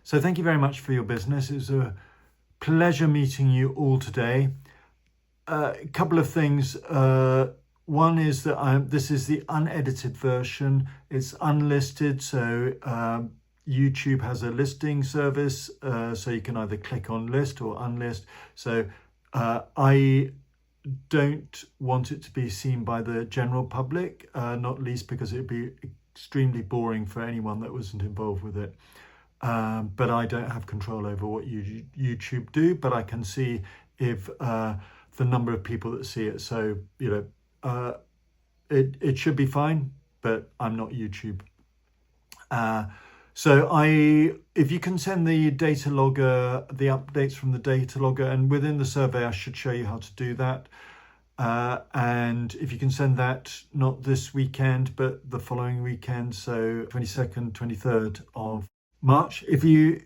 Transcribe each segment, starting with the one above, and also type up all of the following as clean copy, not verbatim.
So thank you very much for your business. It was a pleasure meeting you all today. A couple of things. One is that this is the unedited version. It's unlisted, so YouTube has a listing service, so you can either click on list or unlist. So I don't want it to be seen by the general public, not least because it would be extremely boring for anyone that wasn't involved with it. But I don't have control over what YouTube do, but I can see if the number of people that see it. So, it should be fine, but I'm not YouTube. So if you can send the data logger, the updates from the data logger, and within the survey, I should show you how to do that. And if you can send that, not this weekend, but the following weekend, so 22nd, 23rd of March. If you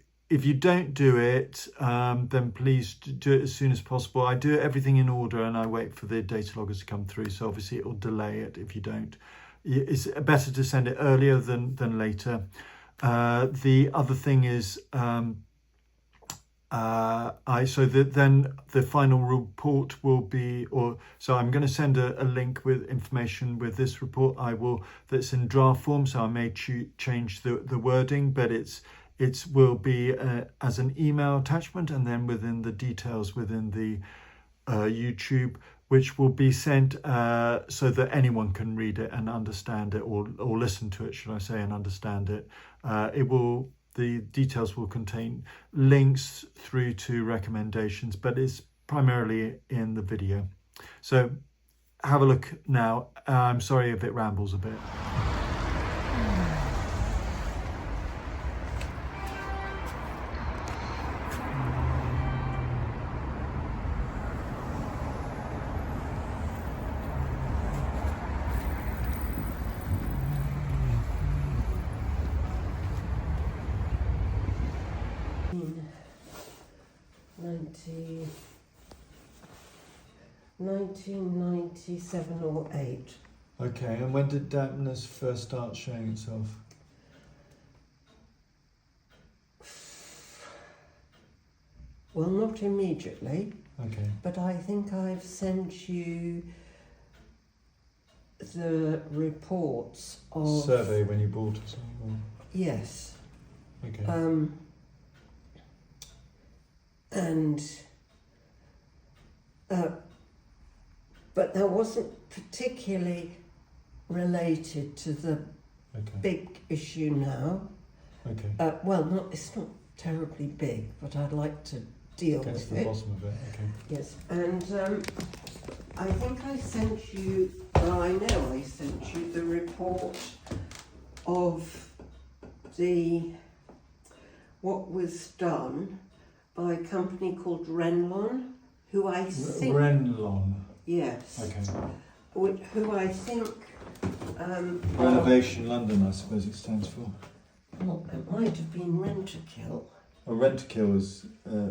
don't do it, then please do it as soon as possible. I do everything in order and I wait for the data loggers to come through. So obviously it will delay it if you don't. It's better to send it earlier than later. The other thing is, then the final report will be, so I'm going to send a link with information with this report. That's in draft form, so I may change the wording, but it will be as an email attachment, and then within the details within the YouTube, which will be sent so that anyone can read it and understand it, or listen to it, should I say, and understand it. The details will contain links through to recommendations, but it's primarily in the video. So have a look now. I'm sorry if it rambles a bit. Ninety 1997 or 8. Okay, and when did dampness first start showing itself? Well, not immediately. Okay. But I think I've sent you the reports of... Survey when you bought it? Or... Yes. Okay. But that wasn't particularly related to the big issue now. Okay. It's not terribly big, but I'd like to deal with it. Against the bottom of it, okay. Yes, and I think I sent you, I know I sent you the report of what was done by a company called Renlon, who I think... Renlon? Yes. Okay. Who I think... Renovation London, I suppose it stands for. Well, it might have been Rent-A-Kill. Oh, Rent-A-Kill is,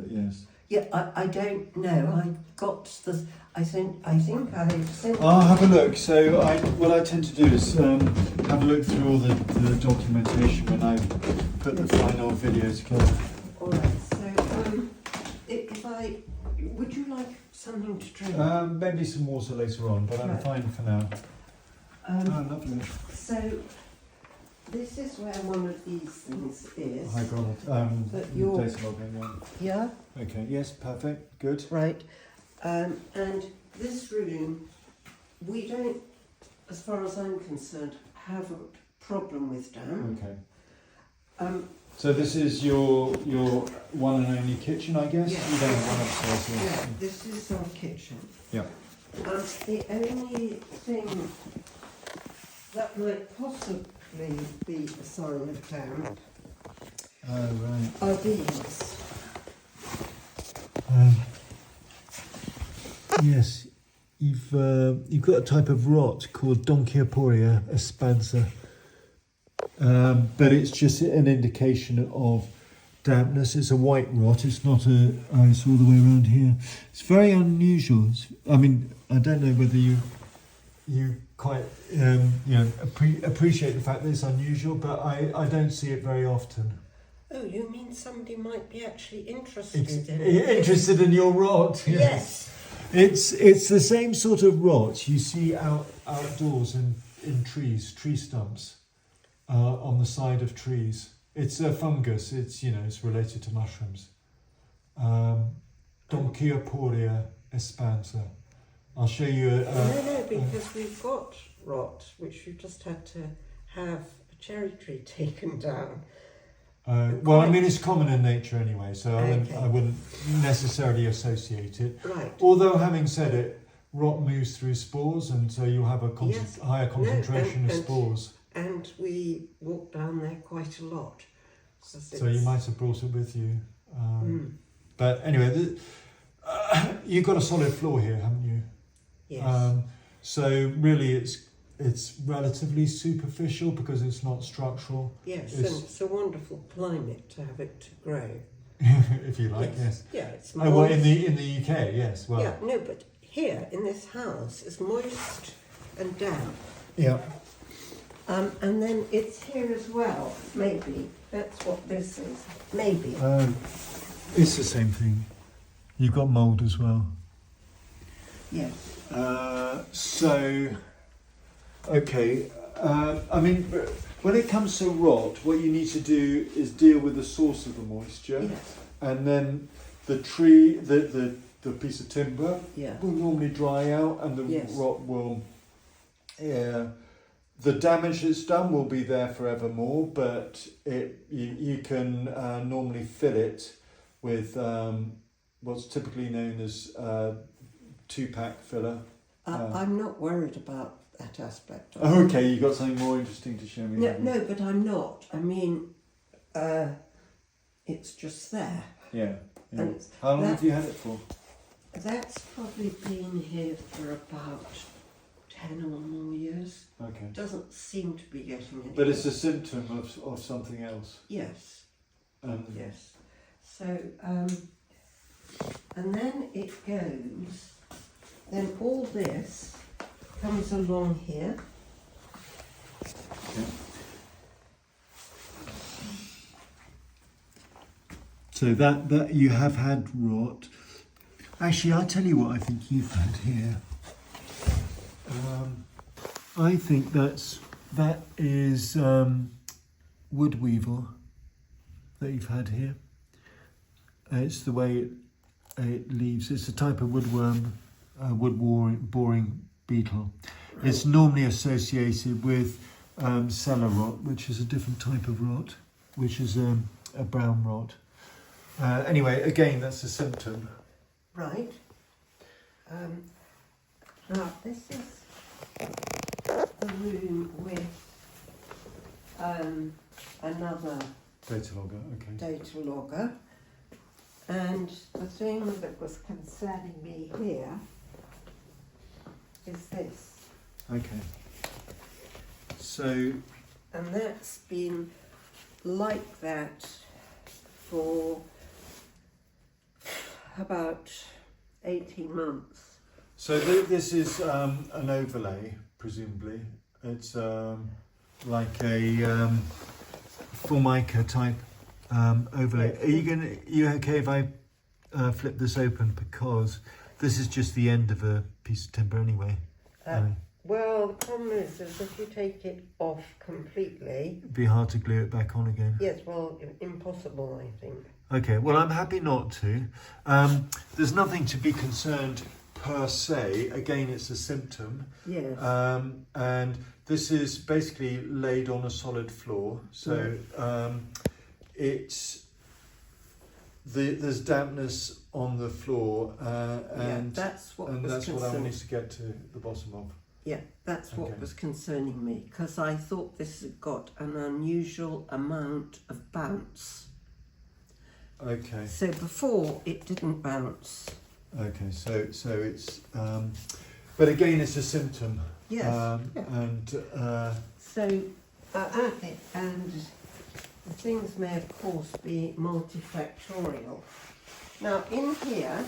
yes. Yeah, I don't know. I got the... I think I sent... I'll have a look. So what I tend to do is have a look through all the documentation when I put the final video together. All right, so would you like something to drink? Maybe some water later on, but I'm fine for now. Lovely. So this is where one of these things is. I got it. Data logging one. Yeah. Okay. Yes. Perfect. Good. Right. And this room, we don't, as far as I'm concerned, have a problem with damp. Okay. So this is your one and only kitchen, I guess? Yes. You don't have one upstairs, yes. Yeah, this is our kitchen. Yeah. The only thing that might possibly be a sign of damp are these. Yes, you've got a type of rot called Donchioporia espansa. But it's just an indication of dampness. It's a white rot. It's not it's all the way around here. It's very unusual. I don't know whether you quite appreciate the fact that it's unusual, but I don't see it very often. Oh, you mean somebody might be actually interested in Interested in your rot? Yes. It's the same sort of rot you see outdoors in trees, tree stumps, on the side of trees. It's a fungus. It's related to mushrooms. Donchioporia expansa. I'll show you. No, because we've got rot, which we've just had to have a cherry tree taken down. Well, I mean, it's common in nature anyway, so Okay. I wouldn't necessarily associate it. Right. Although, having said it, rot moves through spores, and so you'll have a Yes. higher concentration of and- spores. And we walk down there quite a lot. So you might have brought it with you. But anyway, you've got a solid floor here, haven't you? Yes. So really, it's relatively superficial because it's not structural. Yes, and it's a wonderful climate to have it to grow. If you like, yes. Yeah, it's Oh, moist. well, in the UK, yes. Well, Yeah, no, but here in this house it's moist and damp. yeah. And then it's here as well, maybe. That's what this is. Maybe. It's the same thing. You've got mould as well. Yes. So, okay. I mean, when it comes to rot, what you need to do is deal with the source of the moisture, Yes. and then the tree, the piece of timber Yeah. will normally dry out, and the Yes. rot will. The damage that's done will be there forevermore, but you can normally fill it with what's typically known as 2-pack filler. I'm not worried about that aspect of Oh, it. okay, you got something more interesting to show me. No, but I'm not. I mean, it's just there. Yeah. And it's- How long have you had it for? That's probably been here for about 10 or more years. Okay. Doesn't seem to be getting any. But it's a symptom of something else. Yes, Um, yes. So, and then it goes, then all this comes along here. So that you have had rot. Actually, I'll tell you what I think you've had here. I think that is wood weevil that you've had here. It's the way it leaves. It's a type of woodworm, boring beetle. It's normally associated with cellar rot, which is a different type of rot, which is a brown rot. Anyway, again, that's a symptom. Right. Now, this is the room with another Data logger, okay. data logger. And the thing that was concerning me here is this. Okay. So, And that's been like that for about 18 months. so this is an overlay, presumably. It's like a Formica type overlay. Are you okay if I flip this open, because this is just the end of a piece of timber anyway? Well, the problem is if you take it off completely, It'd be hard to glue it back on again. yes, well, impossible, I think. Okay, well, I'm happy not to. There's nothing to be concerned per se. Again, it's a symptom. Yes. And this is basically laid on a solid floor. So there's dampness on the floor, and that's what and was that's what I concerning. wanted to get to the bottom of. Yeah, that's what Okay. was concerning me, because I thought this had got an unusual amount of bounce. Okay. So before it didn't bounce. Okay. So it's, but again, it's a symptom. Yes. Yeah. And So, and the things may of course be multifactorial. Now in here,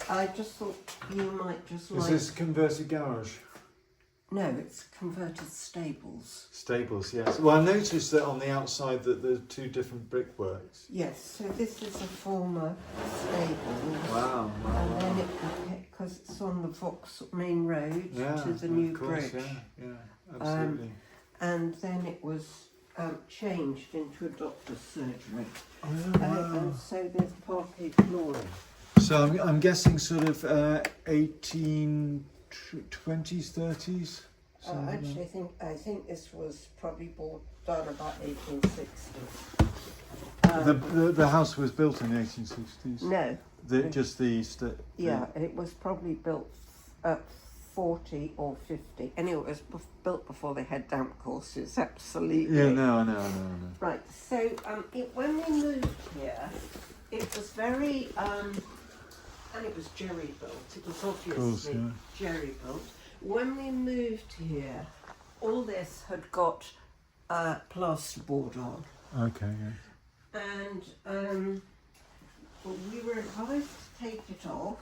I just thought you might just is like. this converted garage? No, it's converted stables. Stables, yes. Well, I noticed that on the outside that there are two different brickworks. Yes, so this is a former stable. Wow. And then because it's on the Vaux main road to the new bridge. Yeah, absolutely. And then it was changed into a doctor's surgery. Oh, wow. And so there's parquet flooring. So I'm guessing sort of 1820s, 30s? Actually, I think this was probably done about 1860. The house was built in the 1860s? No. Just the... Yeah, it was probably built at 40 or 50. Anyway, it was built before they had damp courses, absolutely. Yeah, no, I know. Right, so when we moved here, it was very... and it was jerry built. It was obviously jerry built. When we moved here, all this had got plasterboard on. Okay, yeah. And we were advised to take it off,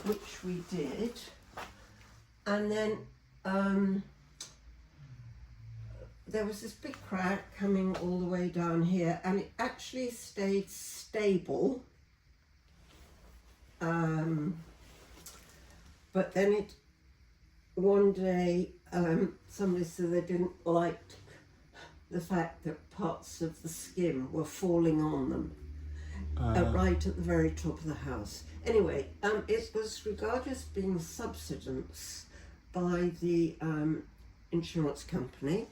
which we did. And then there was this big crack coming all the way down here, and it actually stayed stable. But then one day somebody said they didn't like the fact that parts of the skin were falling on them right at the very top of the house. Anyway, it was regarded as being subsidence by the insurance company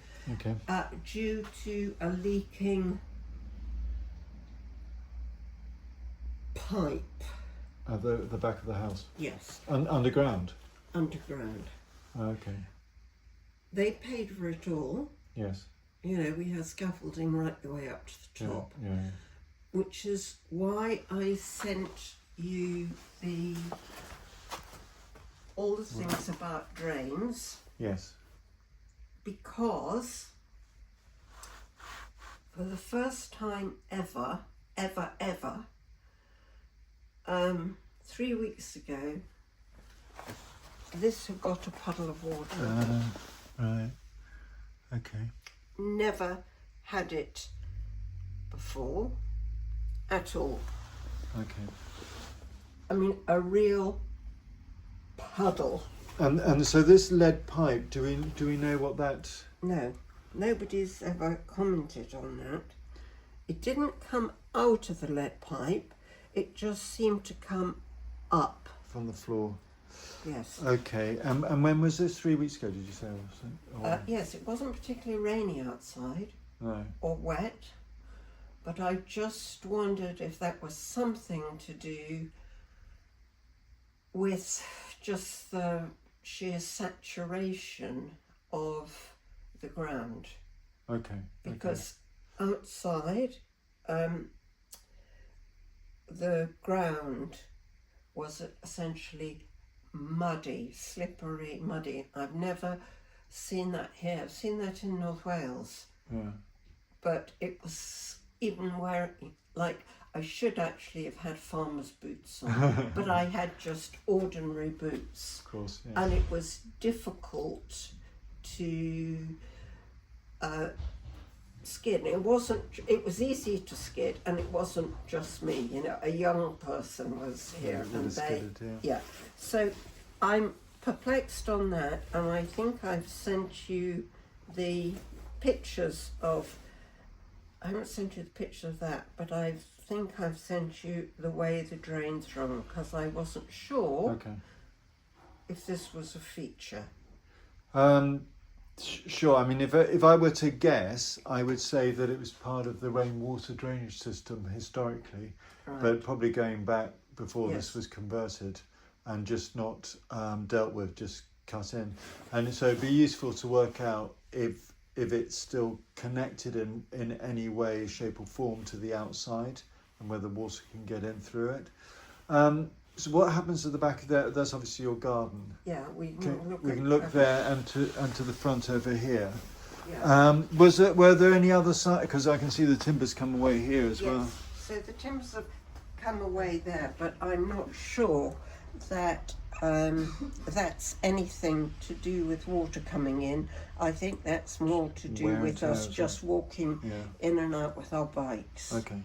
due to a leaking pipe. At the back of the house? Yes. Underground? Underground. Okay. They paid for it all. Yes. You know, we had scaffolding right the way up to the top. Yeah. Which is why I sent you all the things about drains. Yes. Because for the first time ever, 3 weeks ago, this had got a puddle of water. Right. Okay. Never had it before at all. Okay. I mean, a real puddle. And so this lead pipe, do we know what that? No, nobody's ever commented on that. It didn't come out of the lead pipe. It just seemed to come up. From the floor. Yes. Okay. And when was this? 3 weeks ago, did you say? Yes, it wasn't particularly rainy outside. No. Or wet. But I just wondered if that was something to do with just the sheer saturation of the ground. Okay. Because outside, the ground was essentially muddy, slippery, muddy. I've never seen that here. I've seen that in North Wales. Yeah. But it was even where, like, I should actually have had farmer's boots on, but I had just ordinary boots. Of course, yes. And it was difficult to skid. It was easy to skid, and it wasn't just me, you know, a young person was here. Yeah, and skidded, yeah. So I'm perplexed on that, and I think I've sent you the pictures of, I haven't sent you the picture of that, but I think I've sent you the way the drains run, because I wasn't sure if this was a feature. Sure. I mean, if I were to guess, I would say that it was part of the rainwater drainage system historically, but probably going back before this was converted and just not dealt with, just cut in. And so it'd be useful to work out if it's still connected in any way, shape or form to the outside and whether water can get in through it. So what happens at the back of there? That's obviously your garden. Yeah, we can look there and to the front over here. Yeah. Were there any other side? Because I can see the timbers come away here as well. So the timbers have come away there, but I'm not sure that that's anything to do with water coming in. I think that's more to do Wear and with tear, us isn't it? just walking Yeah. in and out with our bikes. Okay.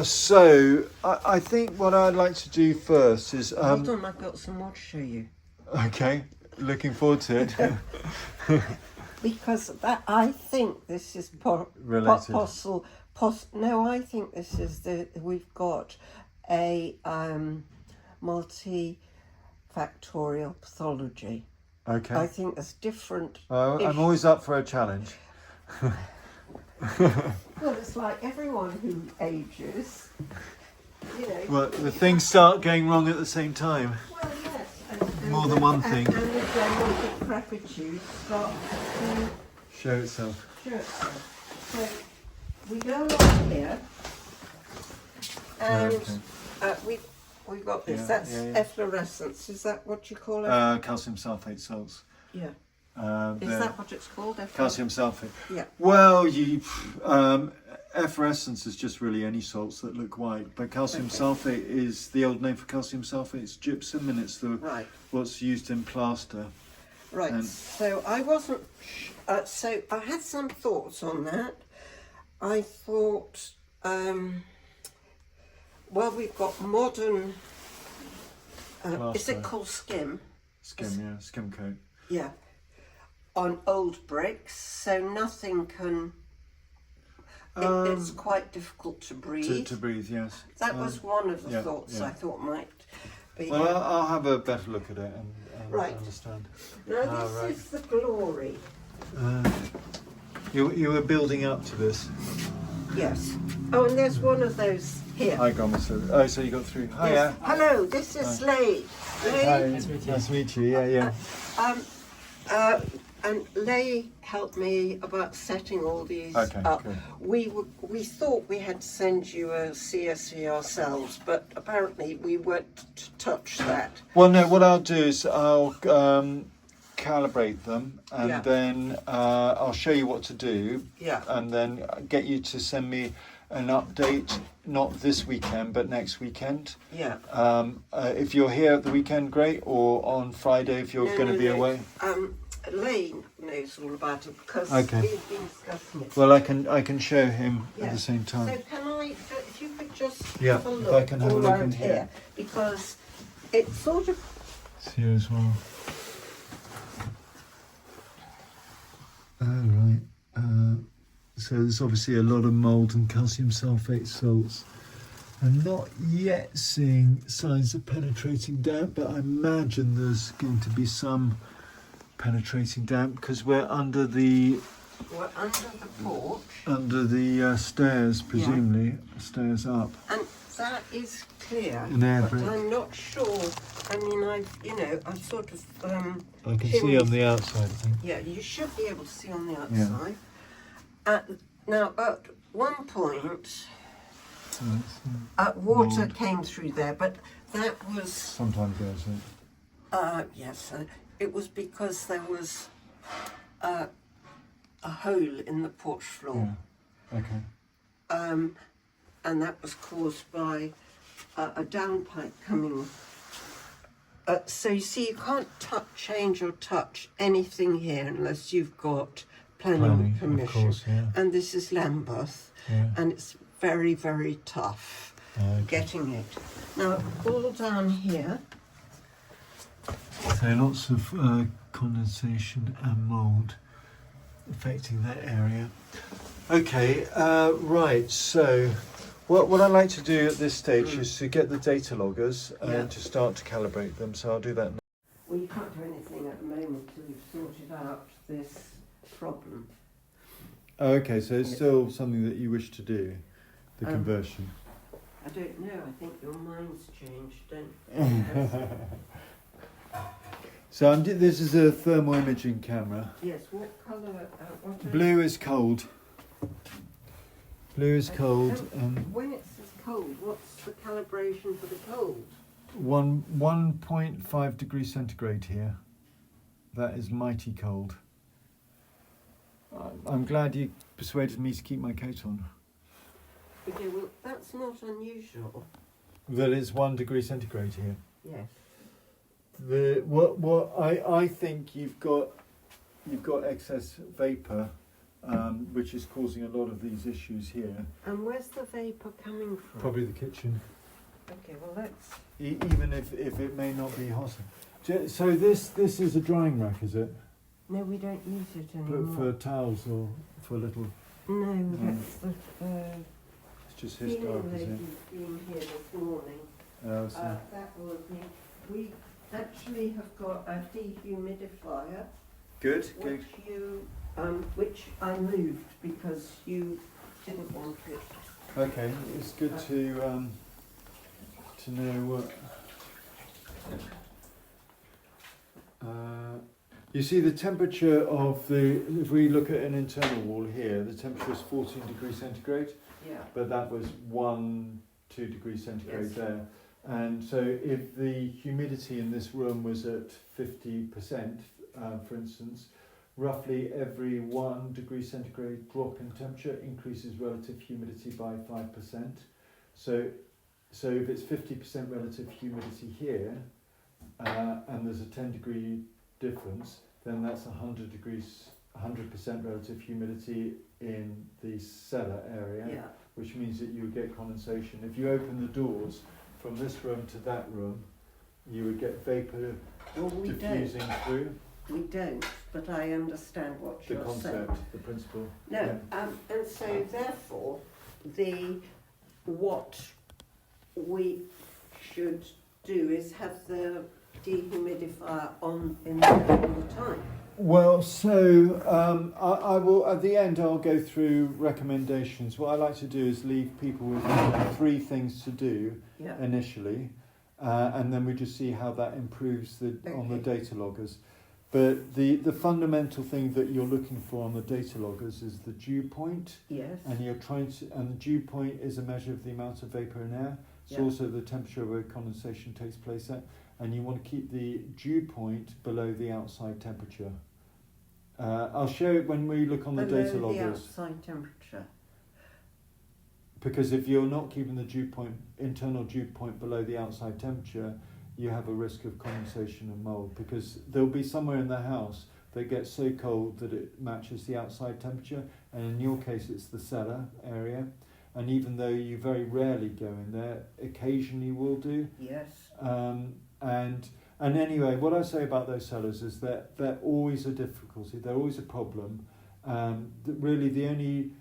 So I think what I'd like to do first is Hold on, I've got some more to show you. okay. Looking forward to it. Because that, I think this is Related. no, I think this is we've got a multifactorial pathology. Okay. I think there's different I'm issues. always up for a challenge. Well, it's like everyone who ages, you know. Well, the things start going wrong at the same time. Well, yes. More than one thing. And the general decrepitude starts to Show itself. show itself. So we go along here, and we've got this. Yeah, That's yeah. efflorescence. Is that what you call it? Calcium sulfate salts. Yeah. Is they're that what it's called? calcium sulfate? Yeah. Well, efflorescence is just really any salts that look white, but calcium sulfate is the old name for calcium sulfate. It's gypsum, and it's what's used in plaster. Right. And so I wasn't. So I had some thoughts on that. I thought, well, we've got modern. Is it called skim? Skim coat. Yeah. On old bricks, so nothing can. It's quite difficult to breathe. To breathe, yes. That was one of the yeah, thoughts yeah. I thought might be. Well, I'll have a better look at it and Right. understand. Now this is the glory. You were building up to this. Yes. Oh, and there's one of those here. I got myself. Oh, so you got through. Hiya. Yes. Hello, this is Lay. Hi. Nice to meet you. Yeah. And Lay helped me about setting all these Okay, up. good. We thought we had to send you a CSV ourselves, but apparently we weren't to touch that. Well, no. What I'll do is I'll calibrate them, and then I'll show you what to do. Yeah. And then get you to send me an update, not this weekend, but next weekend. Yeah. If you're here at the weekend, great. Or on Friday, if you're going to be away. Lane knows all about it because Okay. we've been discussing it. Well, I can show him at the same time. So can I, if you could just Yeah, have a if look I can have a all look around in here. because it's sort of. It's here as well. Right. So there's obviously a lot of mould and calcium sulfate salts. I'm not yet seeing signs of penetrating damp, but I imagine there's going to be some penetrating damp because we're under the porch. Under the stairs, presumably stairs up. And that is clear. An air but brick. I'm not sure. I mean, I've sort of. I can see on the outside, I think. Yeah, you should be able to see on the outside. Now, at one point, water came through there, but that was. Sometimes goes in. Yes, it was because there was a hole in the porch floor. Yeah. Okay. And that was caused by a downpipe coming. So you see, you can't change or touch anything here unless you've got planning permission. Of course, yeah. And this is Lambeth, and it's very, very tough getting it. Now, all down here. So lots of condensation and mould affecting that area. Okay, right, so what I'd like to do at this stage is to get the data loggers and to start to calibrate them, so I'll do that now. Well, you can't do anything at the moment until you've sorted out this problem. Okay, so it's still something that you wish to do, the conversion. I don't know, I think your mind's changed, don't you? So this is a thermal imaging camera. Yes, what colour? Blue is cold. Blue is cold. When it says cold, what's the calibration for the cold? 1.5 degrees centigrade here. That is mighty cold. I'm glad you persuaded me to keep my coat on. Okay, well, that's not unusual. That it's 1 degree centigrade here. Yes. I think you've got excess vapor, which is causing a lot of these issues here. And where's the vapour coming from? Probably the kitchen. Okay, well, that's... Even if it may not be hot. So this is a drying rack, is it? No, we don't use it anymore. For towels or for little... No, that's the... It's just historic, is it? lady's been here this morning. Oh, I see. That was me. We actually have got a dehumidifier, Good. which I moved because you didn't want it. Okay, it's good to know what. You see the temperature of if we look at an internal wall here, the temperature is 14 degrees centigrade, Yeah. but that was 2 degrees centigrade Yes. there. And so if the humidity in this room was at 50%, for instance, roughly every 1 degree centigrade drop in temperature increases relative humidity by 5%. So if it's 50% relative humidity here, and there's a 10 degree difference, then that's 100% relative humidity in the cellar area, Yeah. which means that you would get condensation. If you open the doors from this room to that room, you would get vapour diffusing through. We don't, but I understand what The you're concept, saying. the principle. No, Yeah. and so therefore, what we should do is have the dehumidifier on in there all the time. Well, so I will at the end. I'll go through recommendations. What I like to do is leave people with 3 things to do Yeah. initially, and then we just see how that improves on the Okay. data loggers. But the fundamental thing that you're looking for on the data loggers is the dew point, Yes. and and the dew point is a measure of the amount of vapor in air. It's Yeah. also the temperature where condensation takes place at, and you want to keep the dew point below the outside temperature. I'll show it when we look on the Below data the loggers, outside temperature. because if you're not keeping the internal dew point below the outside temperature, you have a risk of condensation and mold, because there'll be somewhere in the house that gets so cold that it matches the outside temperature, and in your case it's the cellar area, and even though you very rarely go in there, occasionally will do. Yes. And anyway, what I say about those cellars is that they're always a difficulty, they're always a problem. Really the only,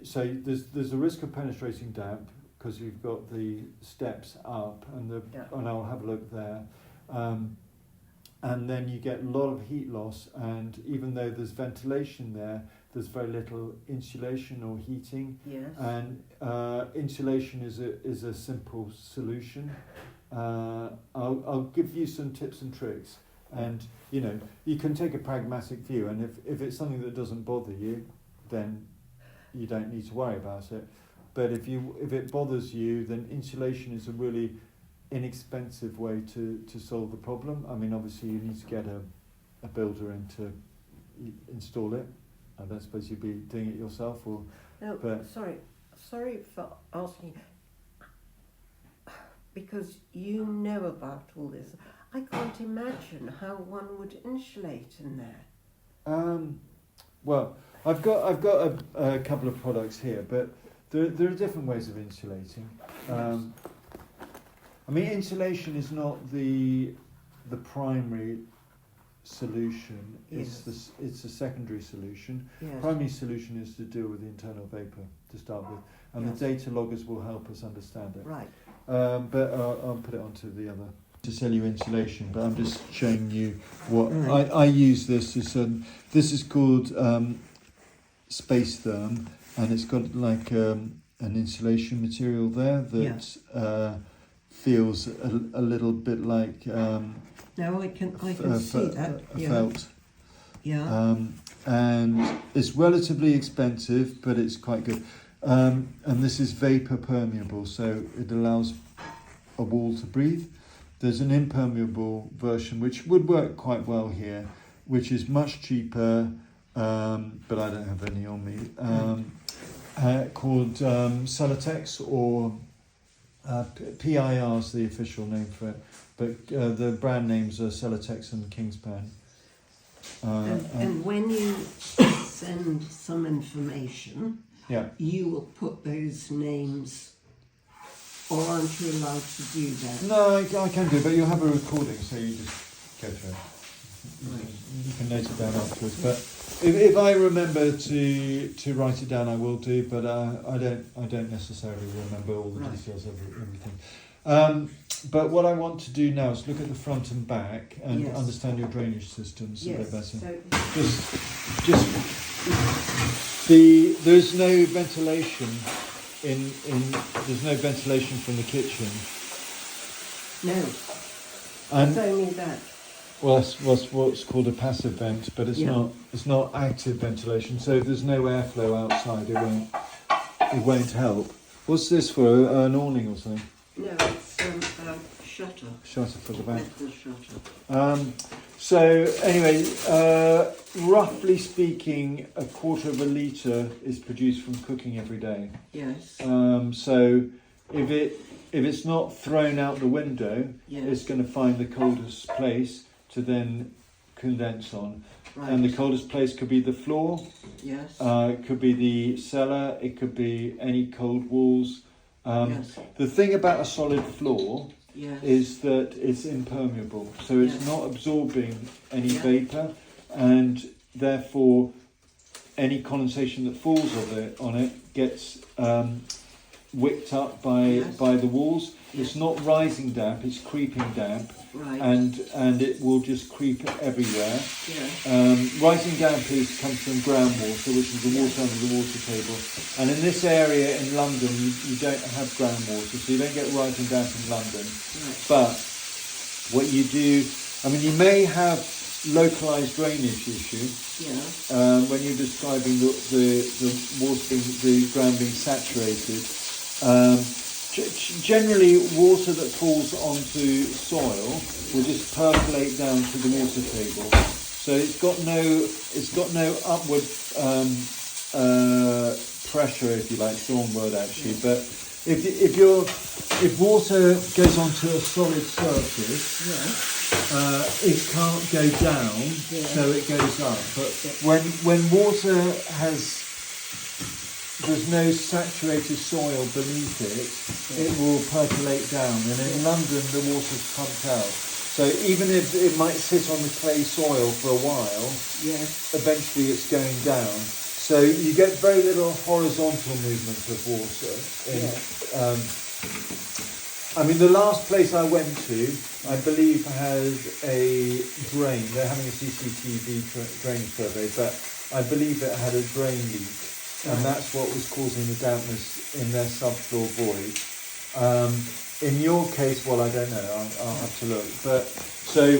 so there's a risk of penetrating damp, because you've got the steps up, and I'll have a look there. And then you get a lot of heat loss, and even though there's ventilation there, there's very little insulation or heating. Yes. And insulation is a simple solution. I'll give you some tips and tricks, and you can take a pragmatic view, and if it's something that doesn't bother you, then you don't need to worry about it. But if it bothers you, then insulation is a really inexpensive way to solve the problem. I mean, obviously you need to get a builder in to install it. I don't suppose you'd be doing it yourself, or. No, but sorry for asking, because you know about all this. I can't imagine how one would insulate in there. Well, I've got a couple of products here, but there are different ways of insulating. I mean, insulation is not the primary solution. Yes. It's a secondary solution. Yes. Primary solution is to deal with the internal vapor to start with, and Yes. the data loggers will help us understand it. Right. But I'll put it onto the other to sell you insulation. But I'm just showing you what Right. I use. This is called Space Therm, and it's got like an insulation material there that feels a little bit like No, I can see that. a Yeah. felt. Yeah. And it's relatively expensive, but it's quite good. And this is vapor permeable, so it allows a wall to breathe. There's an impermeable version which would work quite well here, which is much cheaper, but I don't have any on me, called Celotex, or PIR is the official name for it, but the brand names are Celotex and Kingspan. And when you send some information, Yeah. you will put those names, or aren't you allowed to do that? No, I can do, but you'll have a recording, so you just go through it. You can note it down afterwards. But if I remember to write it down, I will do. But I don't necessarily remember all the details of everything. But what I want to do now is look at the front and back and understand your drainage systems a bit better. There's no ventilation there's no ventilation from the kitchen. No. And it's only that. well, that's what's called a passive vent, but it's not active ventilation. So there's no airflow outside. It won't help. What's this for? An awning or something? No, it's a shutter. Shutter for the back. Metal shutter. So anyway, roughly speaking, 1/4 litre is produced from cooking every day. Yes. So if it's not thrown out the window, it's going to find the coldest place to then condense on. Right. And the coldest place could be the floor. Yes. It could be the cellar. It could be any cold walls. The thing about a solid floor is that it's impermeable, so it's not absorbing any vapour, and therefore any condensation that falls on it gets wicked up by the walls. It's not rising damp, it's creeping damp, and it will just creep everywhere. Rising damp comes from groundwater, which is the water under the water table, and in this area in London you don't have groundwater, so you don't get rising damp in London. But what you do, I mean, you may have localised drainage issue when you're describing the water the ground being saturated. Generally, water that falls onto soil will just percolate down to the water table, so it's got no upward pressure, if you like. It's the wrong word actually, but if water goes onto a solid surface, it can't go down, so it goes up. But when water there's no saturated soil beneath it, it will percolate down, and in London the water's pumped out. So even if it might sit on the clay soil for a while, eventually it's going down. So you get very little horizontal movement of water. I mean, the last place I went to, I believe, has a drain. They're having a CCTV drain survey, but I believe it had a drain leak. And that's what was causing the dampness in their subfloor void. In your case, well, I don't know. I'll have to look. But so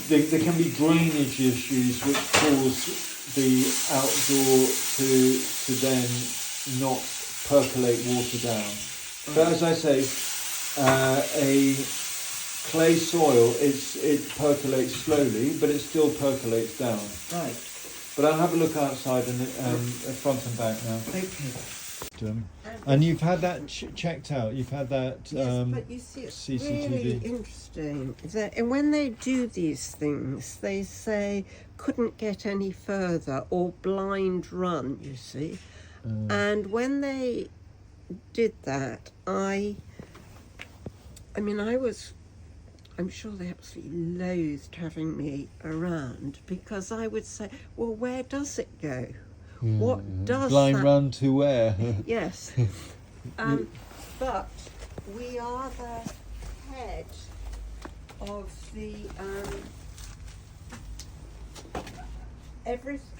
there can be drainage issues which cause the outdoor to then not percolate water down. But as I say, a clay soil, it percolates slowly, but it still percolates down. Right. But I'll have a look outside and front and back now. Okay. And you've had that checked out. You've had that but you see, it's CCTV. Really interesting. And when they do these things, they say couldn't get any further or blind run. You see, and when they did that, I'm sure they absolutely loathed having me around, because I would say, well, where does it go? What does blind that... run to where? Yes. But we are the head of the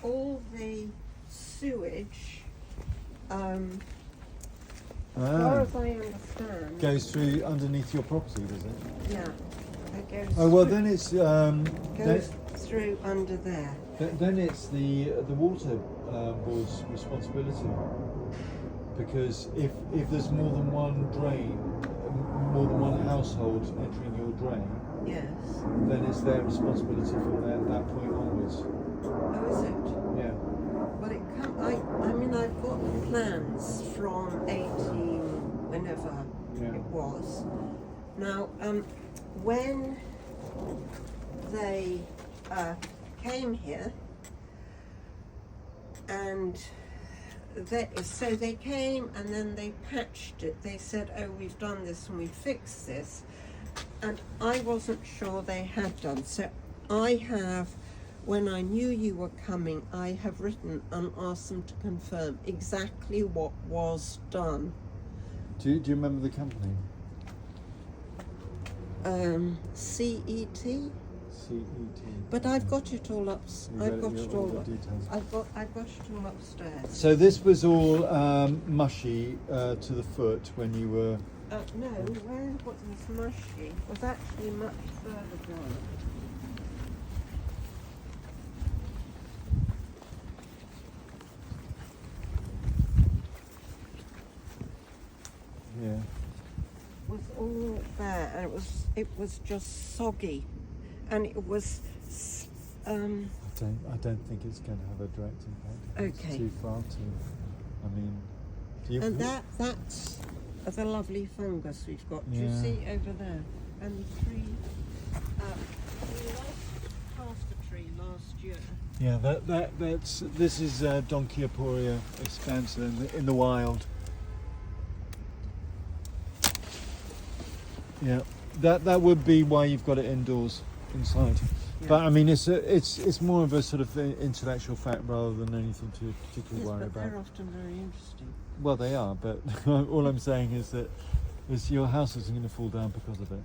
all the sewage, as far as I understand, goes through underneath your property, does it? Yeah. It goes Then it's goes through under there. Then it's the water board's responsibility, because if there's more than one drain, more than one household entering your drain, then it's their responsibility from that point onwards. Oh, is it? Yeah. Now, when they came here, and they came and then they patched it. They said, oh, we've done this and we fixed this. And I wasn't sure they had done. So I have, when I knew you were coming, I have written and asked them to confirm exactly what was done. Do you remember the company? CET? CET. But I've got it all up. I've got it all the details. I've got it all upstairs. So this was all mushy to the foot when you were. No, where what was mushy was actually much further down. Yeah. Was all there, and it was just soggy, and it was. I don't think it's going to have a direct impact. Okay. It's too far to. I mean. And that's the lovely fungus we've got. Do you see over there? And the tree. We lost half the tree last year. Yeah, this is Donchiaporia expansa in the wild. Yeah, that would be why you've got it indoors, inside. Yeah. But I mean, it's more of a sort of intellectual fact rather than anything to particularly worry about. They're often very interesting. Well, they are, but all I'm saying is that your house isn't going to fall down because of it.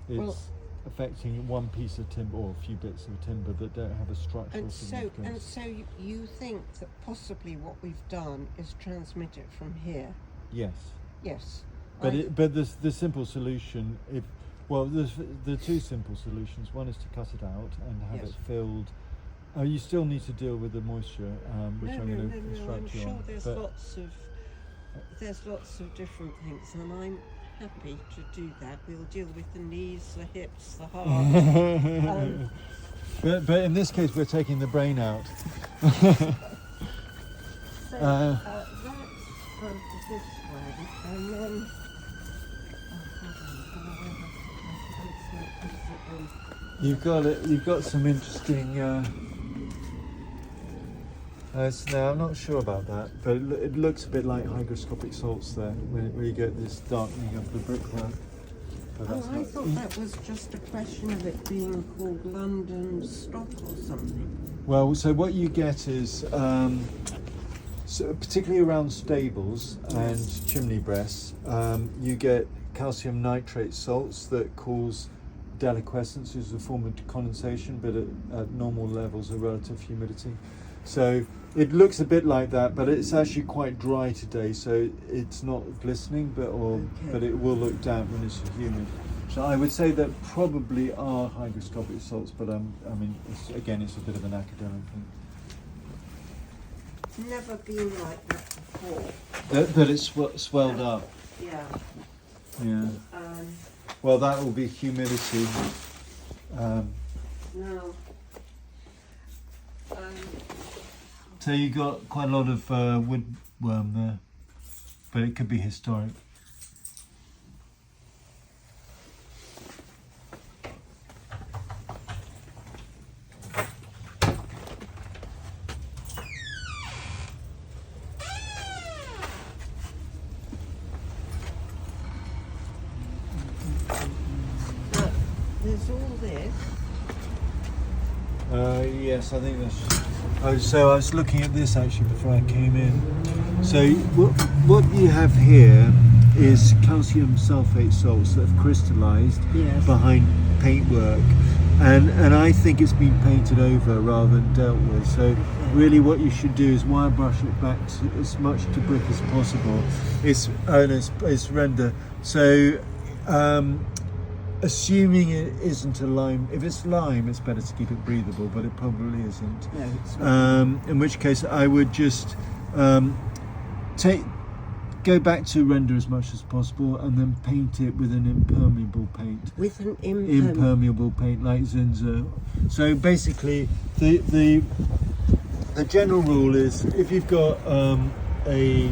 It's affecting one piece of timber or a few bits of timber that don't have a structural significance. And so you think that possibly what we've done is transmit it from here? Yes. Yes. But the simple solution, there's the two simple solutions. One is to cut it out and have it filled. You still need to deal with the moisture, which I'm going to instruct you on. I'm sure there's lots of different things, and I'm happy to do that. We'll deal with the knees, the hips, the heart. But in this case, we're taking the brain out. So that's this way, and then. You've got some interesting. Now I'm not sure about that, but it looks a bit like hygroscopic salts there, where you get this darkening of the brickwork. I thought that was just a question of it being called London stock or something. Well, so what you get is, so particularly around stables and chimney breasts, you get calcium nitrate salts that cause deliquescence, is a form of condensation, but at normal levels of relative humidity. So it looks a bit like that, but it's actually quite dry today, so it's not glistening, but it will look damp when it's humid. So I would say that probably are hygroscopic salts, but I mean, it's a bit of an academic thing. It's never been like that before. That it's swelled up. Yeah. Yeah. Well, that will be humidity. No. So you got quite a lot of woodworm there, but it could be historic. There's all this. Yes, I think that's. So I was looking at this actually before I came in. So what you have here is calcium sulfate salts that have crystallized behind paintwork, and I think it's been painted over rather than dealt with. So really, what you should do is wire brush it back to as much to brick as possible. It's render. So. Assuming it isn't a lime, if it's lime, it's better to keep it breathable, but it probably isn't. No, it's not. In which case, I would just go back to render as much as possible, and then paint it with an impermeable paint. With an impermeable paint like Zinza. So basically, the general rule is if you've got a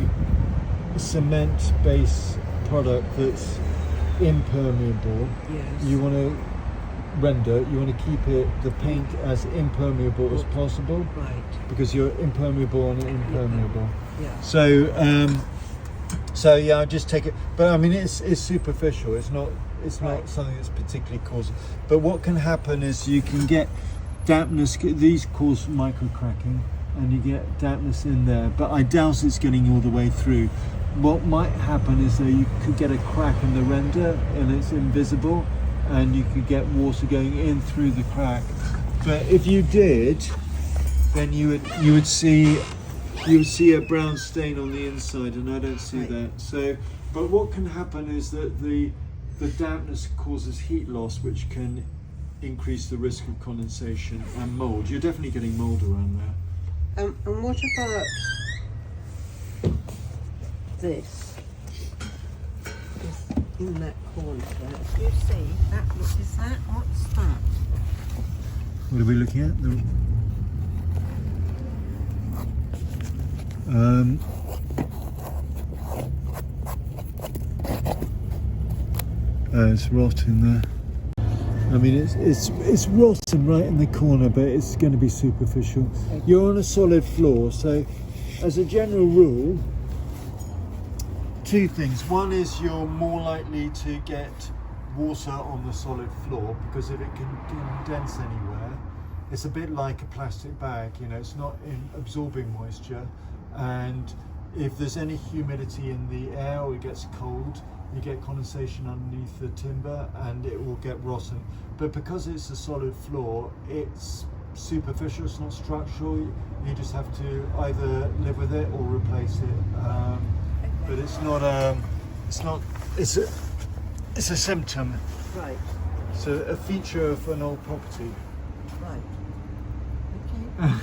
cement-based product that's impermeable. Yes. You want to render. You want to keep the paint as impermeable as possible. Right. Because you're impermeable on impermeable. Yeah. So yeah, I just take it. But I mean, it's superficial. It's not Right. something that's particularly causing. But what can happen is you can get dampness. These cause micro cracking, and you get dampness in there. But I doubt it's getting all the way through. What might happen is that you could get a crack in the render, and it's invisible, and you could get water going in through the crack. But if you did, then you would see a brown stain on the inside, and I don't see Right. that. So, but what can happen is that the dampness causes heat loss, which can increase the risk of condensation and mold. You're definitely getting mold around there. And what about this? This in that corner there. You see that? Is that what's that? What are we looking at? It's rot in there. I mean, it's rotten right in the corner, but it's going to be superficial. You're on a solid floor, so as a general rule, two things. One is you're more likely to get water on the solid floor, because if it can condense anywhere, it's a bit like a plastic bag, you know, it's not absorbing moisture, and if there's any humidity in the air or it gets cold, you get condensation underneath the timber and it will get rotten. But because it's a solid floor, it's superficial, it's not structural. You just have to either live with it or replace it. But it's a symptom. Right. It's a feature of an old property. Right. Okay.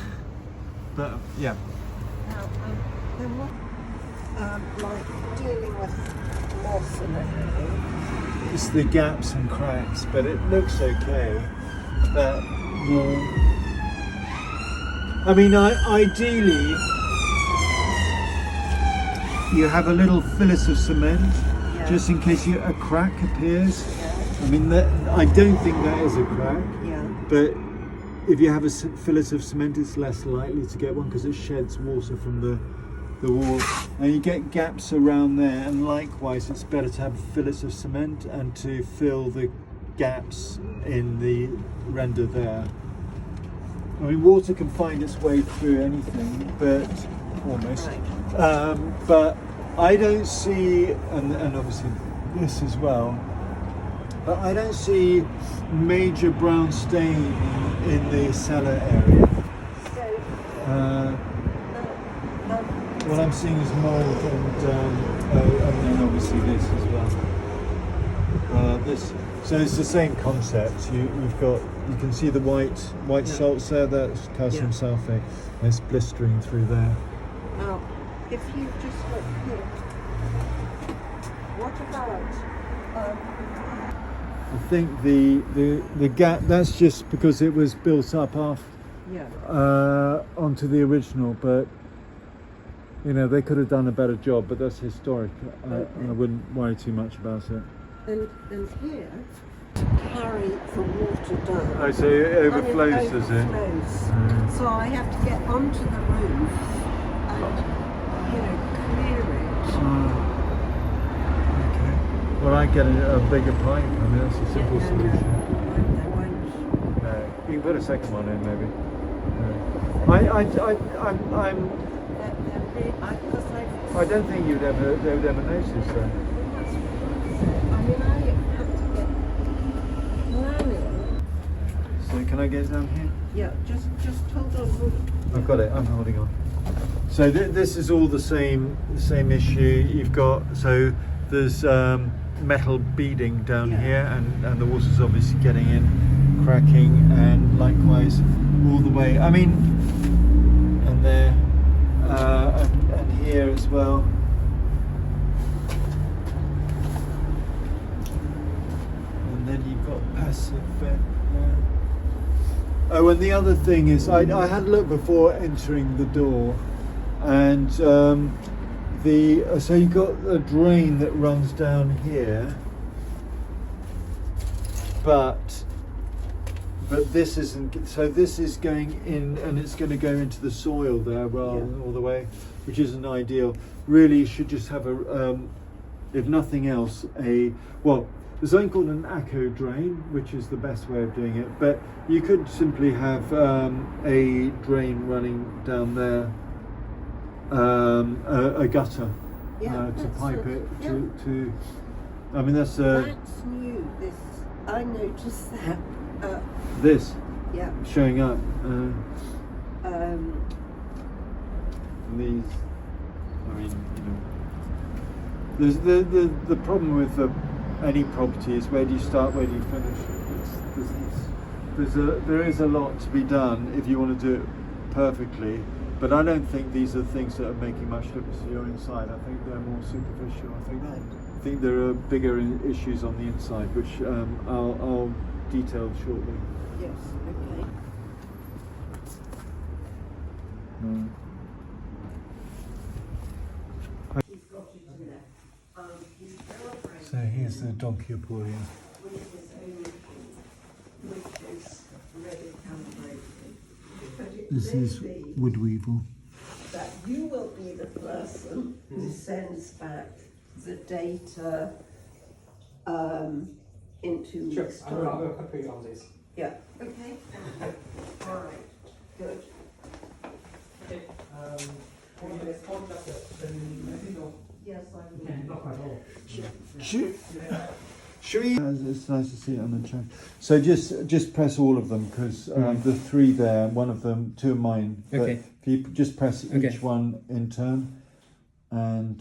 But yeah. Now, then what? Like dealing with moss and everything. It's the gaps and cracks, but it looks okay. But I mean, ideally, you have a little fillet of cement, Yeah. just in case a crack appears. Yeah. I mean, I don't think that is a crack, Yeah. but if you have a fillet of cement, it's less likely to get one because it sheds water from the wall, and you get gaps around there, and likewise it's better to have fillets of cement and to fill the gaps in the render there. I mean, water can find its way through anything, but almost. Right. But I don't see, and obviously this as well, but I don't see major brown stain in the cellar area. So, What I'm seeing is mold and then obviously this as well. So it's the same concept. You can see the white Yeah. salts there. That's calcium Yeah. sulfate. And it's blistering through there. now, if you just look here, what about? I think the gap, that's just because it was built up onto the original, but you know, they could have done a better job, but that's historic. I wouldn't worry too much about it. And here, to carry the water down. Oh, so it And overflows, does it? overflows. So I have to get onto the roof and, clear it. Okay. Well, I get a bigger pipe. I mean, that's a simple solution. They won't. No. You can put a second one in, maybe. No. I don't think they would ever notice that. I mean, I have to get manual. So can I get down here? Yeah, just hold on. I've got it. I'm holding on. So this is all the same issue. You've got there's metal beading down Yeah. here, and the water's obviously getting in, cracking, and likewise all the way. I mean, and there, and here as well. And then you've got passive vent there. Oh, and the other thing is, I had a look before entering the door, and so you've got a drain that runs down here, but this isn't. So this is going in, and it's going to go into the soil there rather than all the way, which isn't ideal. Really, you should just have a, if nothing else, there's something called an echo drain, which is the best way of doing it. But you could simply have a drain running down there, a gutter to pipe it to. I mean, that's new. This I noticed that. This Yeah. showing up. These. I mean, there's the problem with any property is where do you start, where do you finish? There is a lot to be done if you want to do it perfectly, but I don't think these are things that are making much difference to your inside. I think they're more superficial. I think there are bigger issues on the inside, which I'll detail shortly. Yes. Okay. So here's the donkey Aporia. This is wood weevil. That you will be the person who sends back the data into Sure, this I will copy you on this. Yeah. Okay. All right. Good. Okay. Can you respond just the message or Yes, I will. can you block my door? Should we? It's nice to see it on the chat. So just press all of them because the three there, one of them, two of mine. Okay. If you just press Okay. each one in turn, and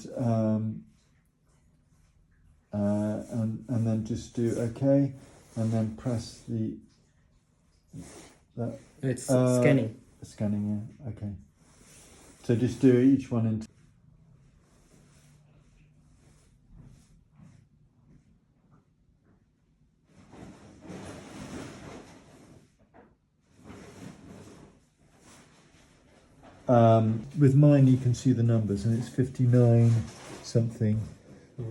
then just do OK, and then press that. It's scanning. Scanning, yeah. Okay. So just do each one in. With mine, you can see the numbers, and it's 59 something,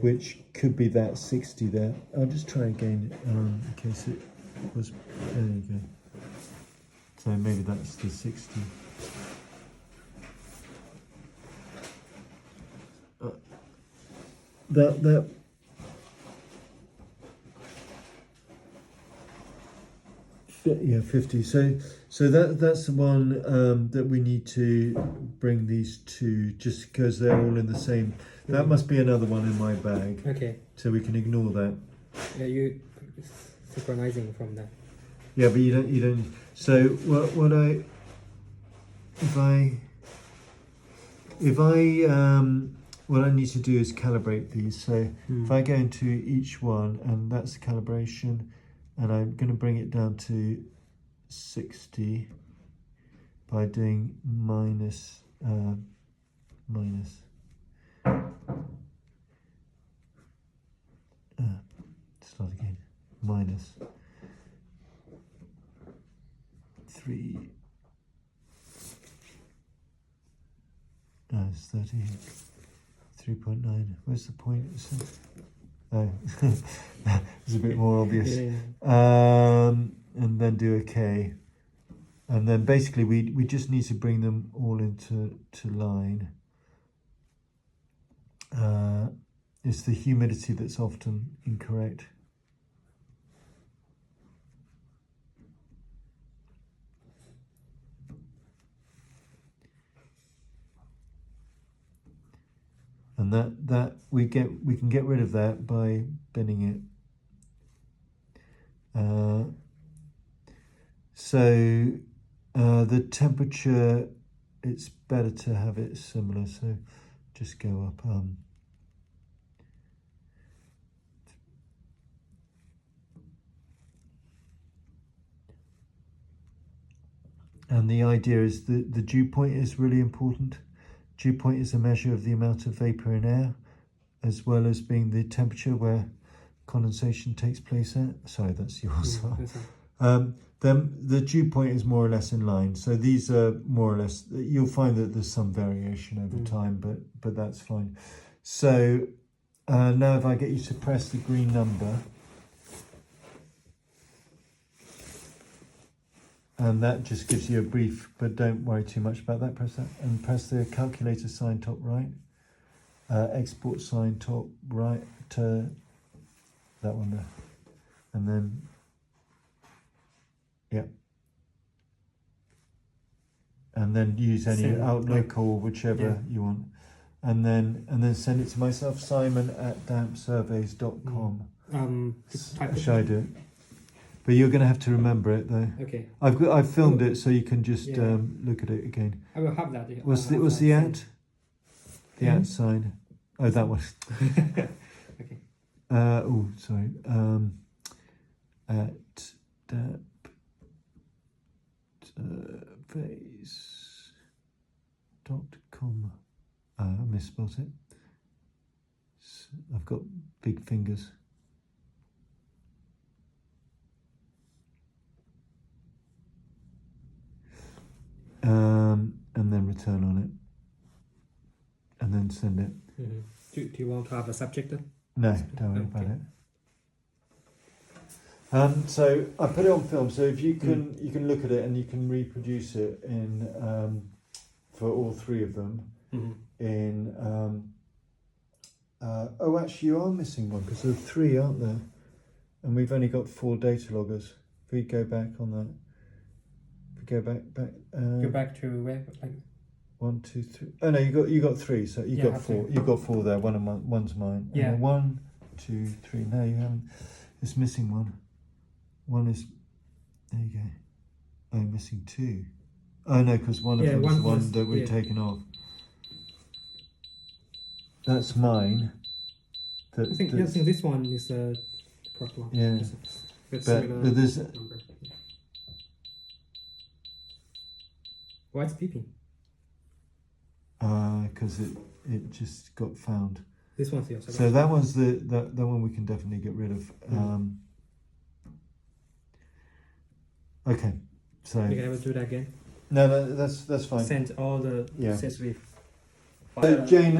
which could be that 60 there. I'll just try again in case it was. There you go. So maybe that's the 60. That. Yeah, 50. So that's the one that we need to bring these to, just because they're all in the same. That must be another one in my bag. Okay. So we can ignore that. Yeah, you synchronizing from that. Yeah, but you don't. So what I what I need to do is calibrate these. So if I go into each one, and that's the calibration. And I'm going to bring it down to 60 by doing minus. Start again. Minus 3. It's 30. 3.9. Where's the point? Oh, it's a bit more obvious. Yeah. And then do OK. And then basically we just need to bring them all into line. It's the humidity that's often incorrect. And that we can get rid of that by binning it. So the temperature, it's better to have it similar. So just go up. And the idea is the dew point is really important. Dew point is a measure of the amount of vapour in air, as well as being the temperature where condensation takes place at. Sorry, that's yours. Then the dew point is more or less in line. So these are more or less, you'll find that there's some variation over time, but that's fine. So now if I get you to press the green number, and that just gives you a brief, but don't worry too much about that. Press that and press the calculator sign top right, export sign top right to that one there, and then and then use any Send, Outlook or whichever you want, and then send it to myself, simon@dampsurveys.com. Shall I do it? But you're going to have to remember it though. Okay. I've filmed it so you can just look at it again. I will have that. What's the at? The at sign. Oh, that one. Okay. Oh, sorry. At dampsurveys.com. I misspelled it. I've got big fingers. And then return on it, and then send it. Mm-hmm. Do you want to have a subject then? No, don't worry about it. So I put it on film, so if you can you can look at it and you can reproduce it in for all three of them in oh, actually you are missing one because there are three, aren't there? And we've only got 4 data loggers. If we go back on that, if we go back Go back to where? Like 1, 2, 3. Oh no, you got 3. So you got 4. You got 4 there. One's mine. Yeah. 1, 2, 3. No, you haven't. It's missing one. One is. There you go. Oh, missing 2. Oh no, because one of them is the one that we've taken off. That's mine. I think this one is the proper one. Yeah. But there's. Number. Why it's beeping? Because it just got found. This one's yours. So that one's that one we can definitely get rid of. Okay, so We can ever do that again. no, that's fine. Send all the accessory. So Jane,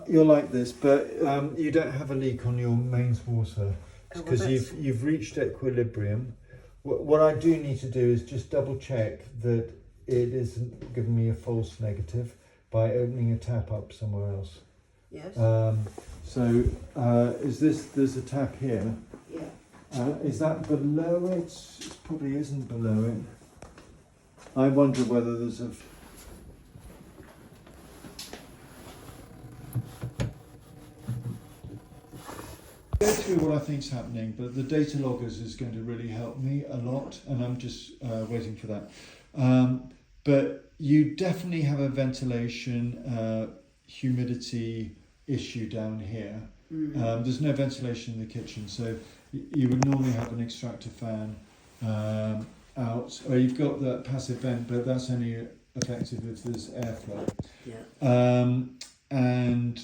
you'll like this, but you don't have a leak on your mains water because you've reached equilibrium. What I do need to do is just double check that it isn't giving me a false negative by opening a tap up somewhere else. Yes. So there's a tap here. Yeah. Is that below it? It probably isn't below it. I wonder whether there's a... Go through what I think's happening, but the data loggers is going to really help me a lot, and I'm just waiting for that. But you definitely have a ventilation humidity issue down here. There's no ventilation in the kitchen, so you would normally have an extractor fan out, or you've got that passive vent, but that's only effective if there's airflow. Yeah. And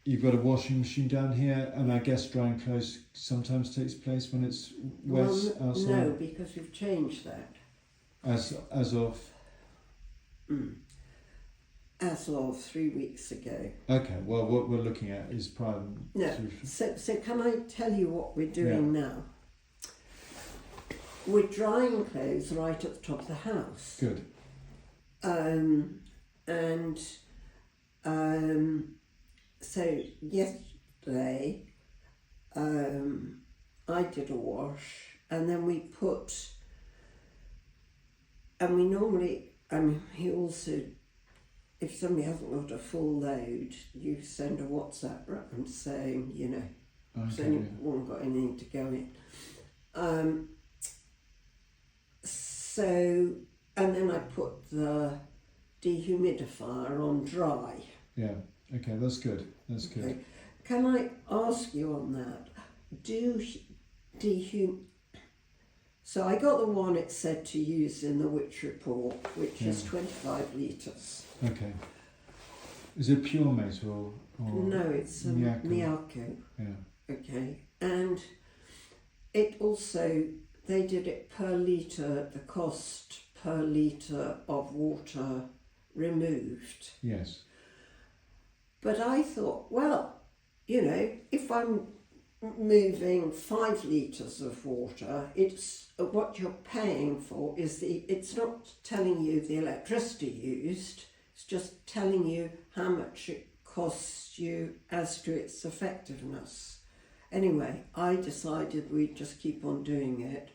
you've got a washing machine down here, and I guess drying clothes sometimes takes place when it's wet outside. No, because we've changed that. As of. As of 3 weeks ago. Okay, well, what we're looking at is prime. No, so can I tell you what we're doing now? We're drying clothes right at the top of the house. Good. So yesterday, I did a wash, and then we normally, he also, if somebody hasn't got a full load, you send a WhatsApp round saying, has anyone got anything to go in? So, and then I put the dehumidifier on dry. Yeah, okay, that's good. That's good. Okay. Can I ask you on that? So I got the one it said to use in the witch report, which is 25 litres. Okay. Is it pure mate or no, it's Miyako. Yeah. Okay. And it also, they did it per litre, the cost per litre of water removed. Yes. But I thought, well, if I'm moving 5 litres of water, it's what you're paying for is it's not telling you the electricity used, it's just telling you how much it costs you as to its effectiveness. Anyway, I decided we'd just keep on doing it,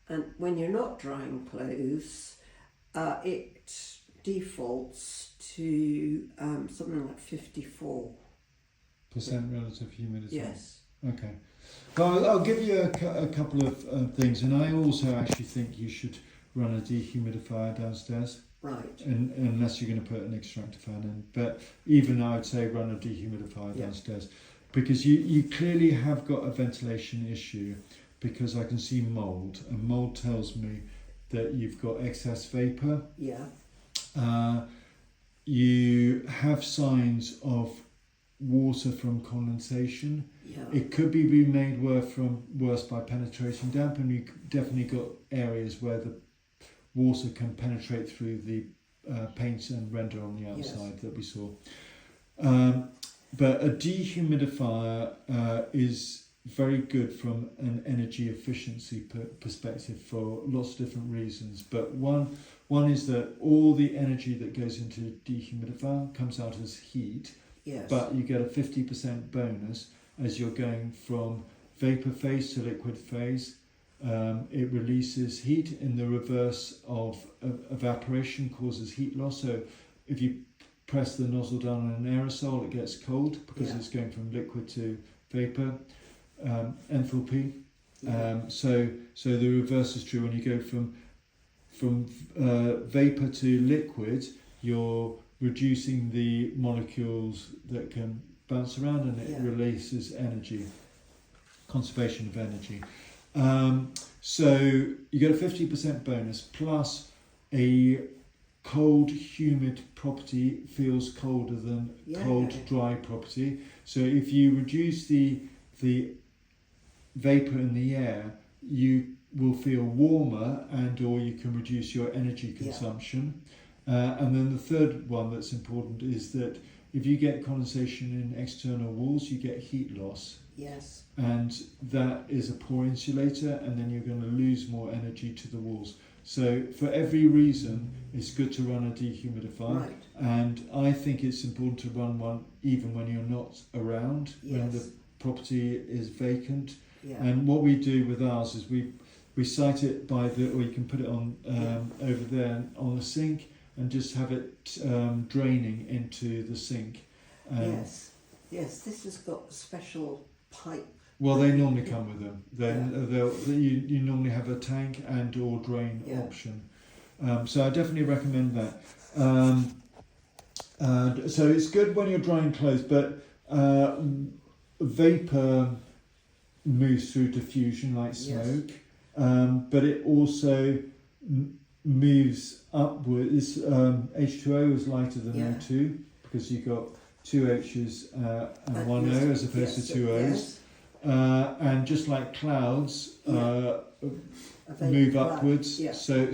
and when you're not drying clothes, it defaults to something like 54%. Relative humidity. Yes. Okay. Well, I'll give you a couple of things, and I also actually think you should run a dehumidifier downstairs. Right. Unless you're going to put an extractor fan in. But even I would say run a dehumidifier downstairs, because you clearly have got a ventilation issue, because I can see mould, and mould tells me that you've got excess vapour. Yeah. You have signs of water from condensation. Yeah. It could be made worse by penetrating damp, and you've definitely got areas where the water can penetrate through the paint and render on the outside that we saw. But a dehumidifier is very good from an energy efficiency perspective for lots of different reasons. But one is that all the energy that goes into a dehumidifier comes out as heat. Yes. But you get a 50% bonus as you're going from vapor phase to liquid phase. It releases heat in the reverse of evaporation, causes heat loss. So if you press the nozzle down on an aerosol, it gets cold because it's going from liquid to vapor. Enthalpy. So the reverse is true. When you go from vapor to liquid, you're reducing the molecules that can bounce around, and it releases energy, conservation of energy. So you get a 50% bonus plus a cold, humid property feels colder than cold, dry property. So if you reduce the vapor in the air, you will feel warmer, and or you can reduce your energy consumption. And then the third one that's important is that if you get condensation in external walls, you get heat loss. Yes. And that is a poor insulator, and then you're going to lose more energy to the walls. So for every reason, it's good to run a dehumidifier. Right. And I think it's important to run one even when you're not around, when the property is vacant. Yeah. And what we do with ours is we site it by or you can put it on over there on the sink, and just have it draining into the sink. Yes, this has got a special pipe. Well, they normally come with them. Then you normally have a tank and or drain option. So I definitely recommend that. So it's good when you're drying clothes, but vapor moves through diffusion like smoke, but it also moves upwards. H2O is lighter than O2 because you've got two H's and one O as opposed to two O's. And just like clouds move upwards, so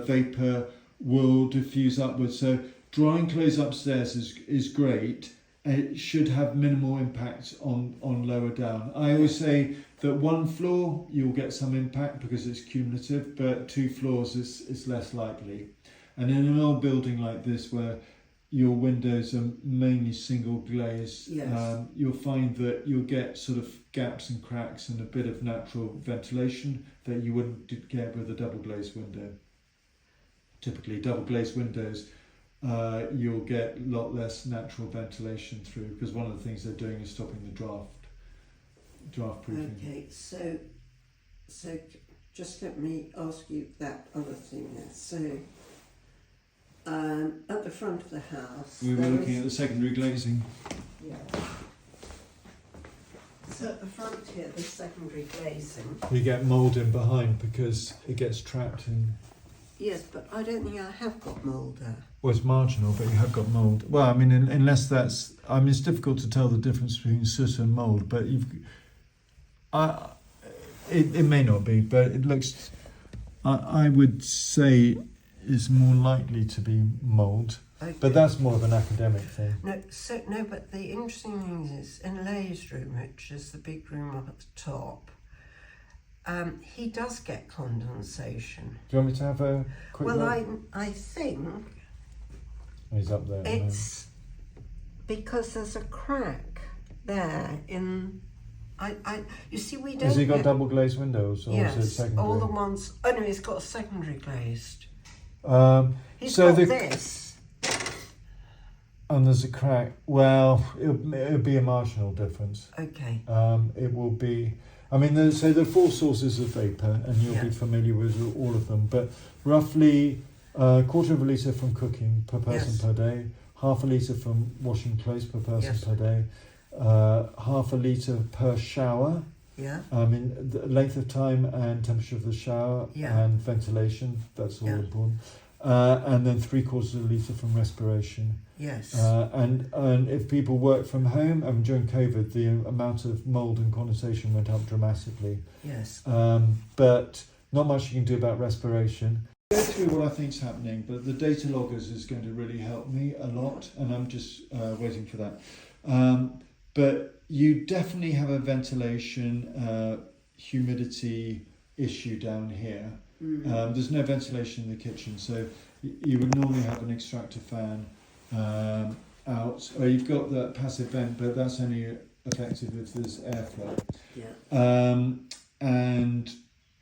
vapor will diffuse upwards. So drying clothes upstairs is great. It should have minimal impact on lower down. I always say that one floor you'll get some impact because it's cumulative, but 2 floors is less likely. And in an old building like this where your windows are mainly single glaze, you'll find that you'll get sort of gaps and cracks and a bit of natural ventilation that you wouldn't get with a double glazed window. Typically double glazed windows, you'll get a lot less natural ventilation through, because one of the things they're doing is stopping the draft proofing. Okay, so just let me ask you that other thing there. So at the front of the house, we were looking at the secondary glazing. Yeah. So at the front here, the secondary glazing. You get mould in behind because it gets trapped in. Yes, but I don't think I have got mould there. Well, it's marginal, but you have got mould. Well, I mean, unless that's... I mean, it's difficult to tell the difference between soot and mould, but it may not be, but it looks... I would say is more likely to be mould. Okay. But that's more of an academic thing. No, but the interesting thing is, in Lay's room, which is the big room up at the top, he does get condensation. Do you want me to have a quick Well, look? I think He's up there. it's because there's a crack there in. You see, we don't. Has he got get- double glazed windows, or is it Yes, secondary? all the ones. Oh no, he's got secondary glazed. He's So got the this. and there's a crack. Well, it'll be a marginal difference. Okay. It will be. I mean, there are 4 sources of vapour, and you'll be familiar with all of them. But roughly a quarter of a litre from cooking per person Yes. per day, half a litre from washing clothes per person Yes. per day, half a litre per shower. Yeah. I mean, the length of time and temperature of the shower and ventilation, that's all important. And then 3/4 of a litre from respiration. Yes. And if people work from home, during COVID, the amount of mould and condensation went up dramatically. Yes. But not much you can do about respiration. Go through what I think is happening, but the data loggers is going to really help me a lot, and I'm just waiting for that. But you definitely have a ventilation, humidity issue down here. There's no ventilation in the kitchen, so you would normally have an extractor fan out. Or you've got that passive vent, but that's only effective if there's airflow. Yeah. And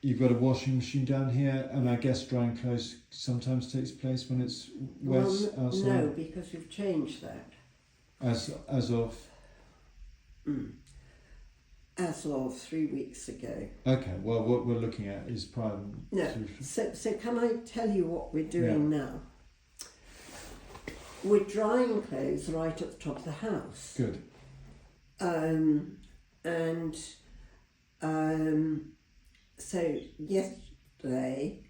you've got a washing machine down here, and I guess drying clothes sometimes takes place when it's wet outside. No, because we've changed that. As of. As of 3 weeks ago. Okay, well, what we're looking at is prime. No. So can I tell you what we're doing now? We're drying clothes right at the top of the house. Good. So yesterday,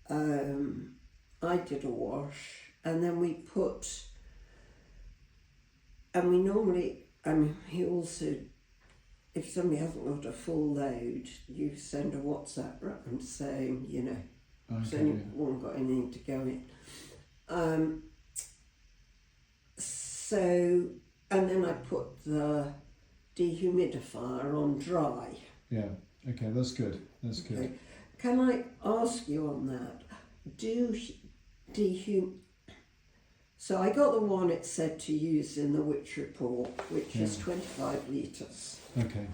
I did a wash, and then we put. And we normally, he also, if somebody hasn't got a full load, you send a WhatsApp round saying, has anyone got anything to go in? And then I put the dehumidifier on dry. Yeah, okay, that's good. That's good. Okay. Can I ask you on that? So I got the one it said to use in the Witch report, which is 25 litres. Okay.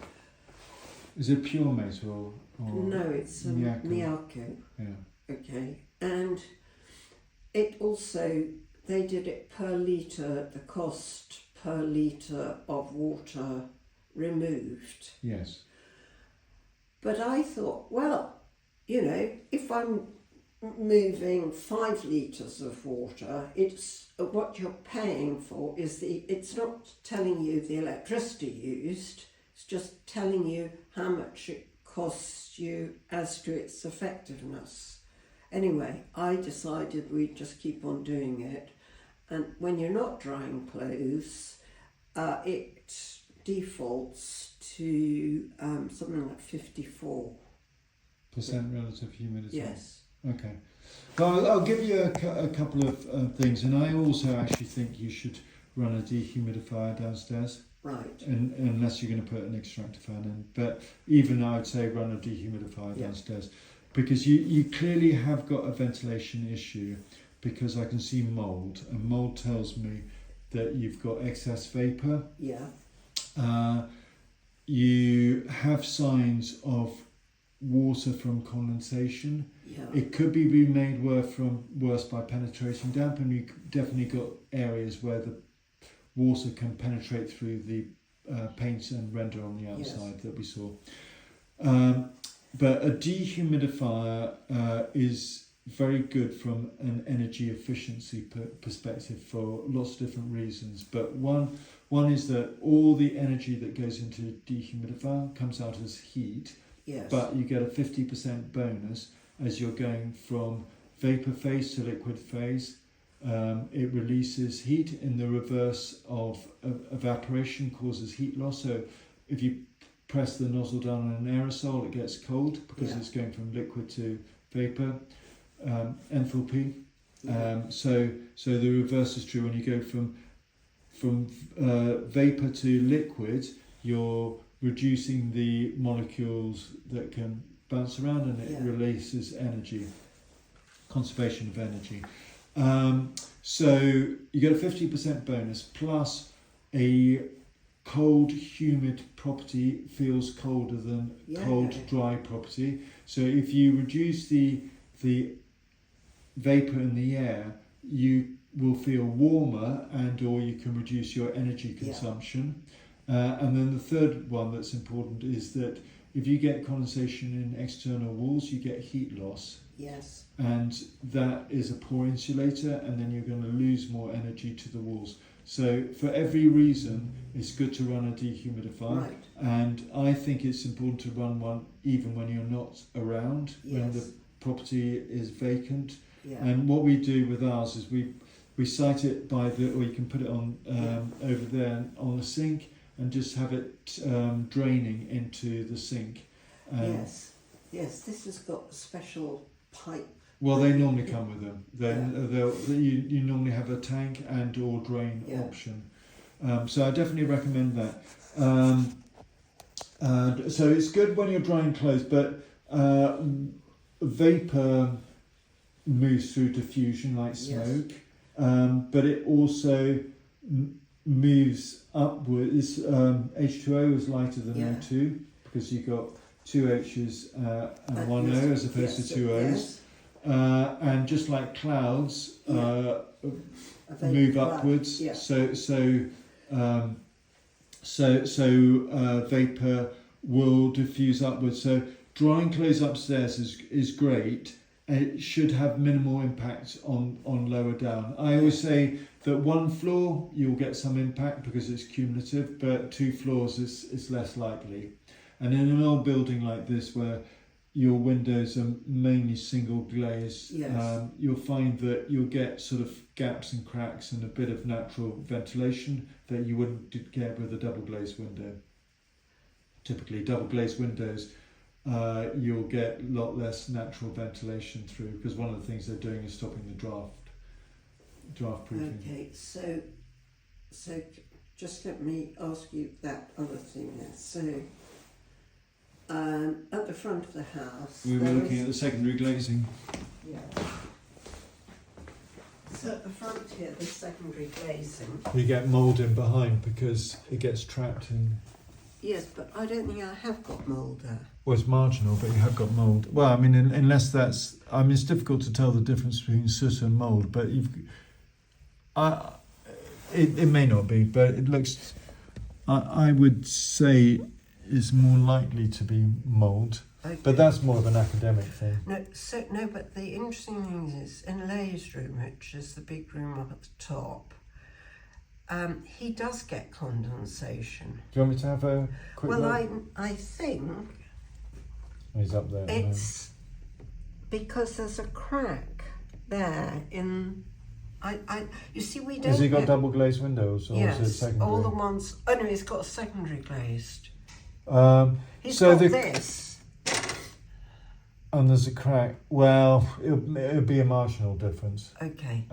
Is it pure mate or No, it's Miyako. Yeah. Okay. And it also, they did it per litre, the cost per litre of water removed. Yes. But I thought, well, if I'm moving 5 litres of water, it's what you're paying for is it's not telling you the electricity used, it's just telling you how much it costs you as to its effectiveness. Anyway, I decided we'd just keep on doing it, and when you're not drying clothes, it defaults to something like 54% relative humidity. Yes. Okay. Well, I'll give you a couple of things, and I also actually think you should run a dehumidifier downstairs. Right. Unless you're going to put an extractor fan in. But even I would say run a dehumidifier downstairs, because you clearly have got a ventilation issue, because I can see mould, and mould tells me that you've got excess vapour. Yeah. You have signs of water from condensation. Yeah. It could be made worse by penetrating damp, and you definitely got areas where the water can penetrate through the paint and render on the outside that we saw. But a dehumidifier is very good from an energy efficiency perspective for lots of different reasons. But one is that all the energy that goes into a dehumidifier comes out as heat. Yes. But you get a 50% bonus as you're going from vapor phase to liquid phase. It releases heat in the reverse of evaporation, causes heat loss. So if you press the nozzle down on an aerosol, it gets cold because it's going from liquid to vapor. enthalpy. So the reverse is true. When you go from vapor to liquid, you're reducing the molecules that can bounce around, and it releases energy, conservation of energy. So you get a 50% bonus plus a cold, humid property feels colder than cold, dry property. So if you reduce the vapor in the air, you will feel warmer, and or you can reduce your energy consumption. And then the third one that's important is that if you get condensation in external walls, you get heat loss. Yes. And that is a poor insulator, and then you're going to lose more energy to the walls. So for every reason, it's good to run a dehumidifier. Right. And I think it's important to run one even when you're not around, when the property is vacant. Yeah. And what we do with ours is we site it by or you can put it on over there on the sink, and just have it draining into the sink. Yes, this has got a special pipe. Well, they normally come with them. You normally have a tank and or drain option. So I definitely recommend that. So it's good when you're drying clothes, but vapor moves through diffusion like smoke, but it also moves upwards. H2O is lighter than O2 because you've got two H's and one O as opposed to two O's. And just like clouds move upwards, so vapor will diffuse upwards. So drying clothes upstairs is great. It should have minimal impact on lower down. I always say that one floor you'll get some impact because it's cumulative, but two floors is less likely. And in an old building like this where your windows are mainly single glaze, you'll find that you'll get sort of gaps and cracks and a bit of natural ventilation that you wouldn't get with a double glazed window. Typically double glazed windows, you'll get a lot less natural ventilation through, because one of the things they're doing is stopping the draft proofing. Okay, so just let me ask you that other thing there. So at the front of the house, we were looking at the secondary glazing. Yeah. So at the front here, the secondary glazing. You get mould in behind because it gets trapped in. Yes, but I don't think I have got mould there. Well, it's marginal, but you have got mould. Well, I mean, unless that's, I mean, it's difficult to tell the difference between soot and mould, but it may not be, but it looks, I would say is more likely to be mould, but that's more of an academic thing. No, but the interesting thing is, in Lay's room, which is the big room up at the top, he does get condensation. Do you want me to have a quick look? Well, I think he's up there. it's because there's a crack there in. You see, we don't. Has he got double glazed windows, or yes, is it secondary? all the ones. Oh no, he's got a secondary glazed. He's so got this. And there's a crack. Well, it'll be a marginal difference. Okay.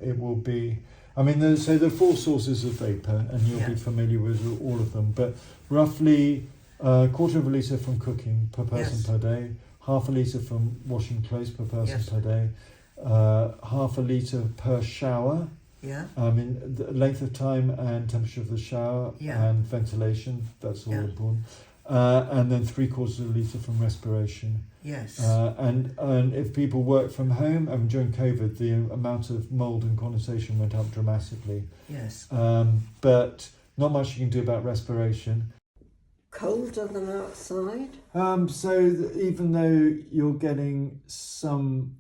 It will be. I mean, there are four sources of vapour, and you'll be familiar with all of them. But roughly a quarter of a litre from cooking per person per day, half a litre from washing clothes per person per day, half a litre per shower. Yeah. I mean, the length of time and temperature of the shower and ventilation, that's all important. And then 3/4 of a litre from respiration. Yes. And if people work from home, and during COVID, the amount of mould and condensation went up dramatically. Yes. But not much you can do about respiration. Colder than outside? Even though you're getting some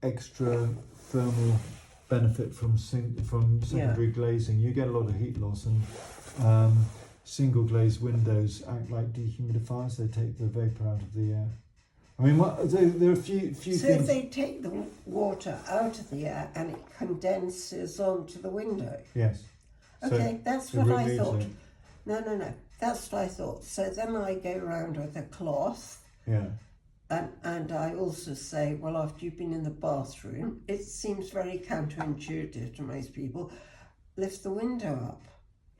extra thermal benefit from secondary glazing, you get a lot of heat loss, and single glazed windows act like dehumidifiers. They take the vapour out of the air. I mean, there are a few things. So they take the water out of the air and it condenses onto the window? Yes. Okay, so that's what I thought. No. That's what I thought. So then I go around with a cloth And I also say, well, after you've been in the bathroom, it seems very counterintuitive to most people, lift the window up.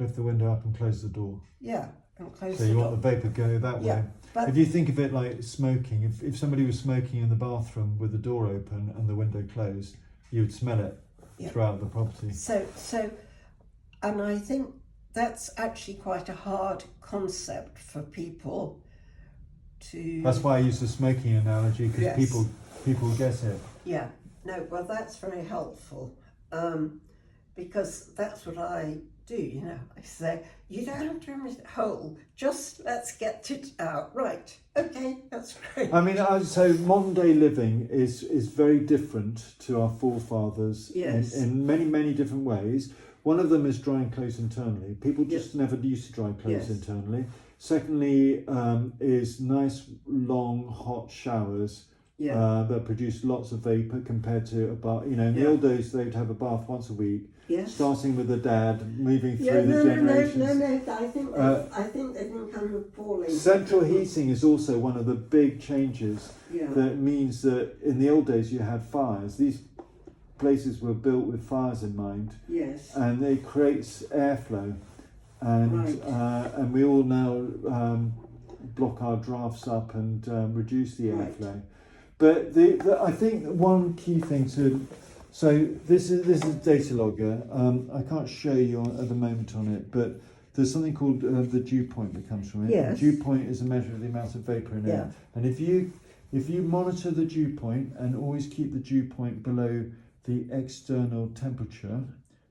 Lift the window up and close the door. Yeah, and close So the you door. want the vapour go that Yeah, way. but If you think of it like smoking, if somebody was smoking in the bathroom with the door open and the window closed, you would smell it Yeah. throughout the property. so, and I think that's actually quite a hard concept for people to. That's why I use the smoking analogy, because Yes. people get it. Yeah, no, well, that's very helpful, because that's what I do, you know. I say, you don't have to admit it whole, just let's get it out. Right, okay, that's great. I mean, so modern day living is very different to our forefathers Yes. in many, many different ways. One of them is drying clothes internally. People just never used to dry clothes Yes. internally. Secondly, is nice, long, hot showers that produce lots of vapour compared to a bath. You know, in the old days, they'd have a bath once a week, Yes. starting with the dad, moving through Yeah, the no, generations. no, I think they think I'm appalling. Central heating is also one of the big changes. Yeah. That means that in the old days you had fires. These places were built with fires in mind, Yes. and it creates airflow. And Right. and we all now block our drafts up and reduce the Right. airflow. But I think one key thing to this is data logger. I can't show you at the moment on it, but there's something called the dew point that comes from it. Yes. The dew point is a measure of the amount of vapour in air. And if you monitor the dew point and always keep the dew point below the external temperature,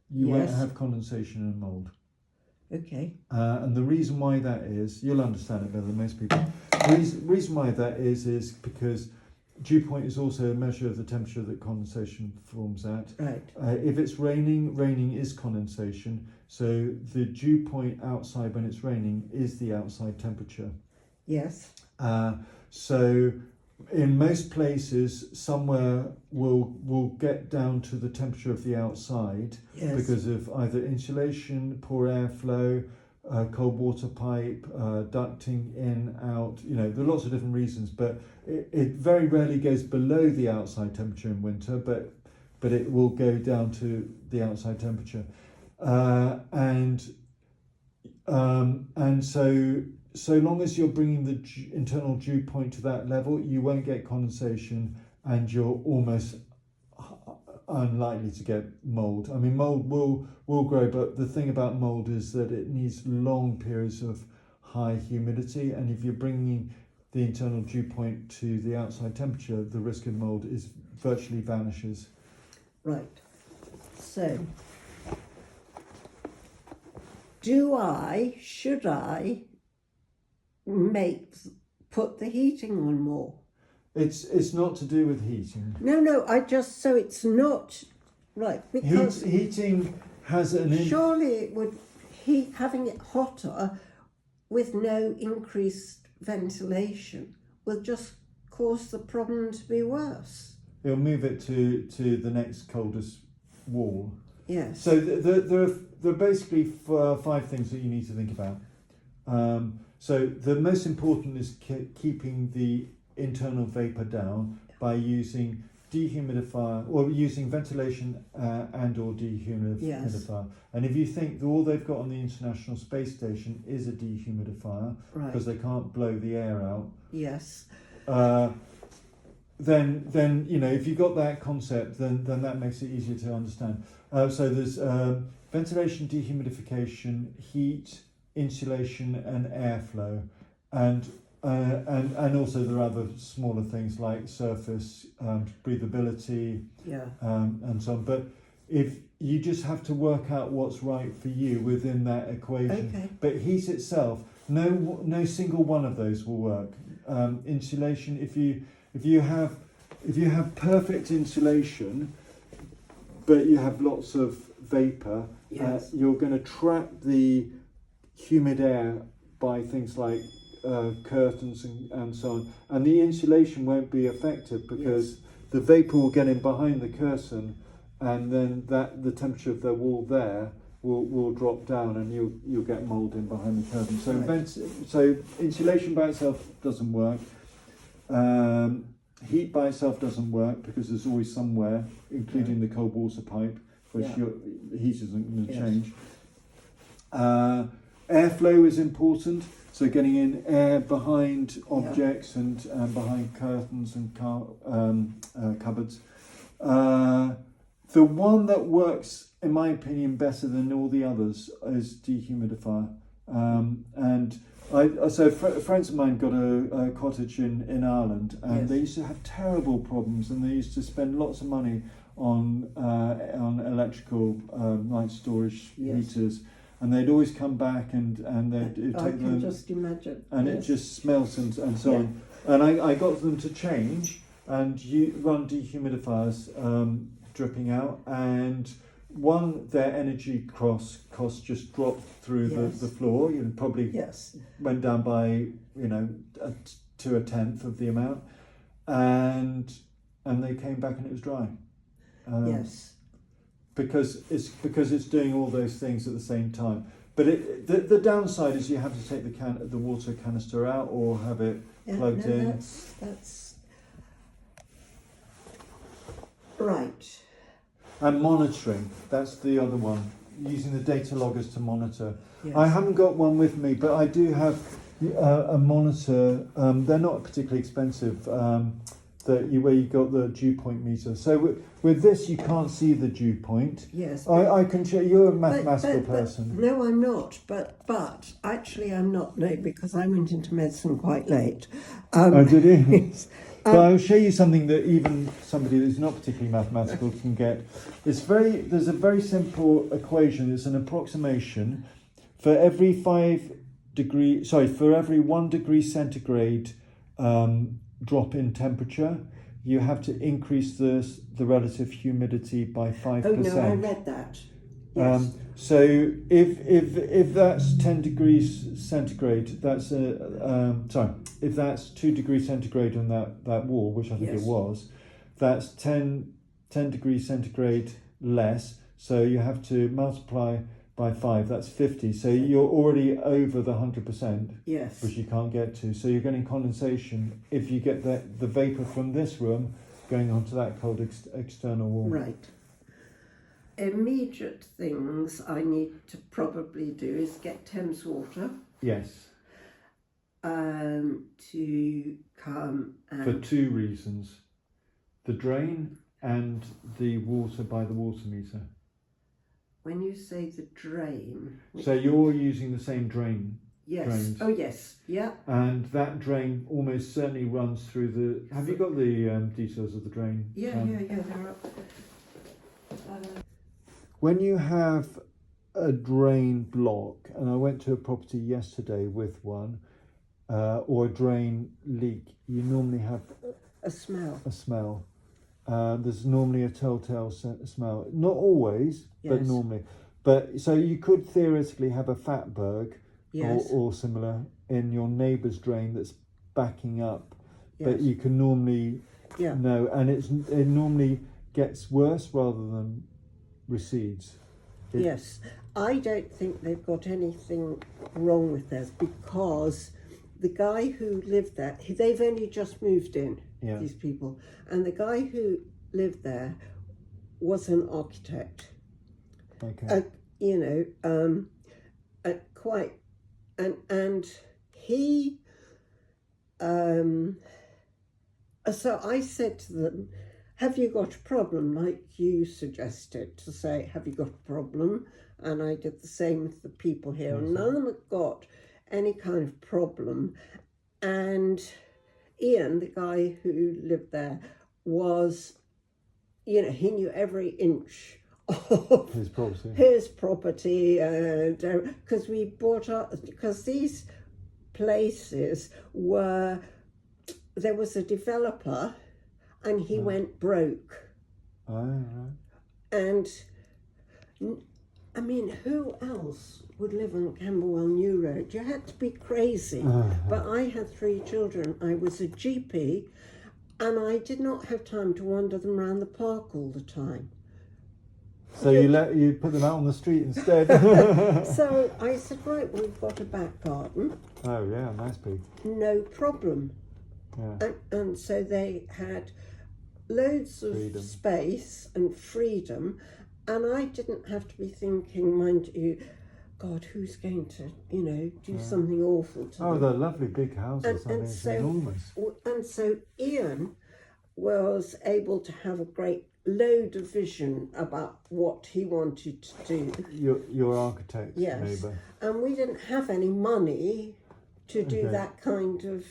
you won't Yes. have condensation and mould. Okay. And the reason why that is, you'll understand it better than most people. The reason why that is because dew point is also a measure of the temperature that condensation forms at. Right. If it's raining is condensation. So the dew point outside when it's raining is the outside temperature. Yes. So in most places, somewhere will get down to the temperature of the outside Yes. because of either insulation, poor airflow, cold water pipe, ducting in, out. You know, there are lots of different reasons, but it very rarely goes below the outside temperature in winter, but it will go down to the outside temperature, and so long as you're bringing the internal dew point to that level, you won't get condensation, and you're almost unlikely to get mould. I mean, mould will grow, but the thing about mould is that it needs long periods of high humidity, and if you're bringing the internal dew point to the outside temperature, the risk of mould is virtually vanishes. Right. So, should I put the heating on more? It's not to do with heating. No, so it's not, right, because Heating has surely it would, having it hotter with no increased ventilation will just cause the problem to be worse. It'll move it to the next coldest wall. Yes. So there are basically 5 things that you need to think about. So the most important is keeping the internal vapour down by using dehumidifier or using ventilation and or dehumidifier. Yes. And if you think that all they've got on the International Space Station is a dehumidifier because they can't blow the air out, yes, then you know, if you got that concept, then that makes it easier to understand. So there's ventilation, dehumidification, heat, insulation, and airflow, and also there are other smaller things like surface, breathability, and so on. But if you just have to work out what's right for you within that equation. Okay. But heat itself, no single one of those will work. Insulation, if you have perfect insulation, but you have lots of vapor, Yes. you're going to trap the humid air by things like curtains and so on, and the insulation won't be effective because the vapor will get in behind the curtain, and then the temperature of the wall there will drop down, and you'll get mould in behind the curtain. So Right. so insulation by itself doesn't work. Heat by itself doesn't work because there's always somewhere, including the cold water pipe, which Yeah. your heat isn't going to Yes. change. Airflow is important, so getting in air behind objects and behind curtains and cupboards. The one that works, in my opinion, better than all the others is dehumidifier. Friends of mine got a cottage in Ireland, and Yes. they used to have terrible problems, and they used to spend lots of money on electrical night storage Yes. heaters, and they'd always come back and they'd I take can them, just imagine. and Yes. it just smells and so Yeah. on. And I got them to change and you run dehumidifiers dripping out, and their energy cost just dropped through Yes. the floor. You probably Yes. went down by to a tenth of the amount, and they came back and it was dry. Yes. Because it's doing all those things at the same time. But the downside is you have to take the water canister out or have it Yeah, plugged no, in. That's right. And monitoring, that's the other one. Using the data loggers to monitor. Yes. I haven't got one with me, but I do have a monitor. They're not particularly expensive. Where you got the dew point meter. So with this, you can't see the dew point. Yes. I can show you're a But- mathematical but- person. No, I'm not. But actually, I'm not. No, because I went into medicine quite late. Oh, did you? Yes. But I'll show you something that even somebody who's not particularly mathematical can get. There's a very simple equation. It's an approximation. For every 1 degree centigrade drop in temperature, you have to increase the relative humidity by 5%. Oh no, I read that. Yes. So if that's 10 degrees centigrade, that's if that's 2 degrees centigrade on that wall, which I think Yes. it was, that's 10 degrees centigrade less. So you have to multiply by 5. That's 50. So you're already over the 100%, Yes. which you can't get to. So you're getting condensation if you get the vapor from this room going onto that cold external wall. Right. Immediate things I need to probably do is get Thames Water Yes. to come and For 2 reasons. The drain and the water by the water meter. when you say the drain. So you're using the same drain, Yes. drains. Oh yes. Yeah. and that drain almost certainly runs through the... Have you got the details of the drain? Yeah. They're up. When you have a drain block, and I went to a property yesterday with one, or a drain leak, you normally have A smell. a smell. There's normally a telltale smell. Not always, but Yes. normally. But so you could theoretically have a fatberg Yes. or similar in your neighbour's drain that's backing up, but Yes. you can normally Yeah. know, and it normally gets worse rather than recedes. Yes. I don't think they've got anything wrong with theirs because the guy who lived there, they've only just moved in, Yeah. these people, and the guy who lived there was an architect. Okay. Quite, and he, so I said to them, have you got a problem, like you suggested, to say, have you got a problem? And I did the same with the people here, and none of them had got any kind of problem. And Ian, the guy who lived there, was, he knew every inch of His property. his property, because we bought up, because these places were, there was a developer and he went broke. Oh, right. And I mean, who else would live on Camberwell New Road? You had to be crazy. But I had 3 children. I was a GP and I did not have time to wander them around the park all the time. So you put them out on the street instead. So I said, right, we've got a back garden. Oh yeah, nice big. No problem. Yeah. And so they had loads of Freedom. space and freedom, and I didn't have to be thinking, mind you, God, who's going to, do something awful to Oh, them. they're lovely big houses. I mean, And it's so, enormous. and so Ian was able to have a great load of vision about what he wanted to do. Your architect, Yes. neighbour. And we didn't have any money to do Okay. that kind of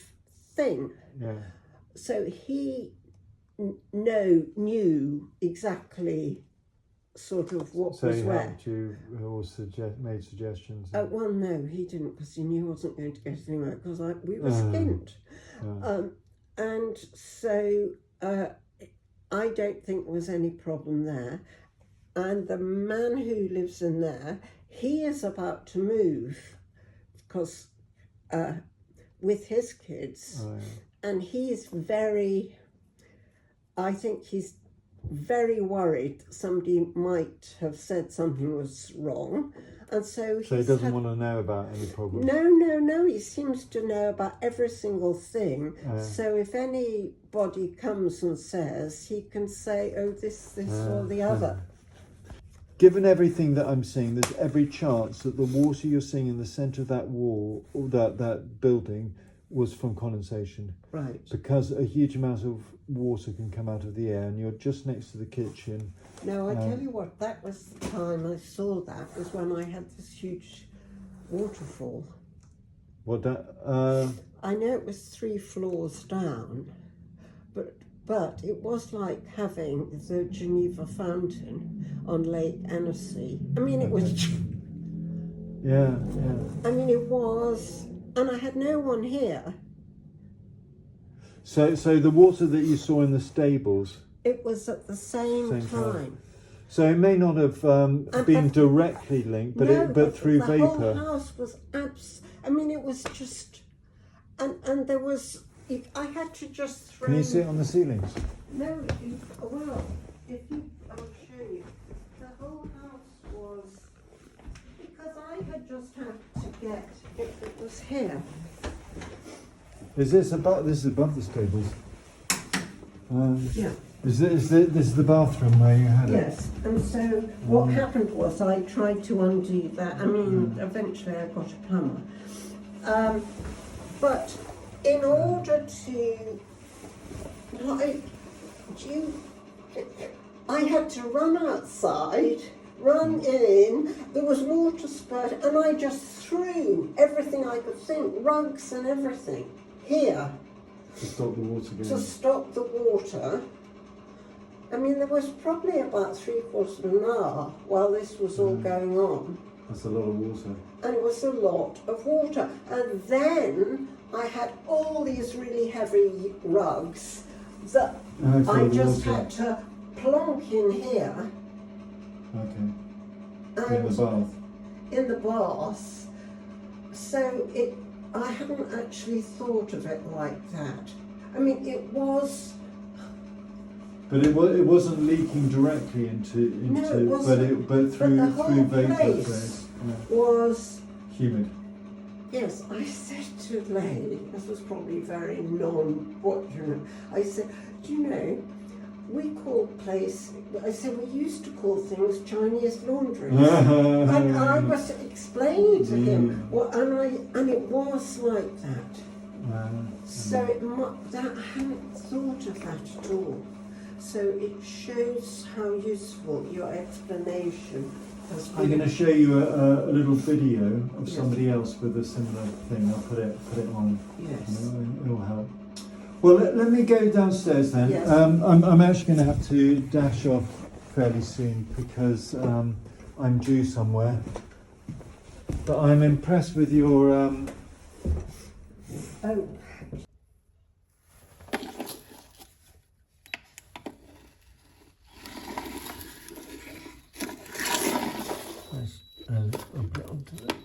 thing. Yeah. So he knew exactly sort of what So was he where. helped you or made suggestions. Well, no, he didn't, because he knew he wasn't going to get anywhere, because we were skint. And so I don't think there was any problem there. And the man who lives in there, he is about to move, because with his kids, and he's I think he's very worried somebody might have said something was wrong, and so he doesn't want to know about any problems. No, he seems to know about every single thing. So if anybody comes and says, he can say, oh, this or the other. Given everything that I'm seeing, there's every chance that the water you're seeing in the centre of that wall, or that building, was from condensation. Right. Because a huge amount of water can come out of the air, and you're just next to the kitchen. No, I tell you what, that was the time I saw that, was when I had this huge waterfall. What that? I know it was 3 floors down, but it was like having the Geneva Fountain on Lake Annecy. I mean, it was... Yeah. I mean, it was... And I had no one here. So the water that you saw in the stables... It was at the same time. So it may not have been directly linked, but through the vapour. The whole house was I mean, it was just... And there was... I had to just throw... Can you see it on the ceilings? No, well, I'll show you. The whole house was... Because I had just had to get... It was here. Is this above? This is above the stables. Yeah. This is the bathroom where you had it? Yes, and so what happened was I tried to undo that. I mean, eventually I got a plumber. But in order to, I had to run outside, run in, there was water spurt, and I just threw everything I could think, rugs and everything, here. To stop the water going. To stop the water. I mean, there was probably about 3/4 of an hour while this was all going on. That's a lot of water. And it was a lot of water. And then I had all these really heavy rugs that I just had to plonk in here. Okay. In the bath. In the bath. So I hadn't actually thought of it like that. I mean, it was... But it wasn't leaking directly into no, it wasn't. but through vapor place was humid. Yes, I said to Lay, this was probably very I said, do you know, we call I said, we used to call things Chinese laundries. And I was explaining to him, and it was like that. So I hadn't thought of that at all. So it shows how useful your explanation has been. I'm going to show you a little video of somebody else with a similar thing. I'll put it on. Yes. It will help. Well, let me go downstairs then. Yes. I'm actually going to have to dash off fairly soon because I'm due somewhere. But I'm impressed with your... Oh. I'll put it onto there.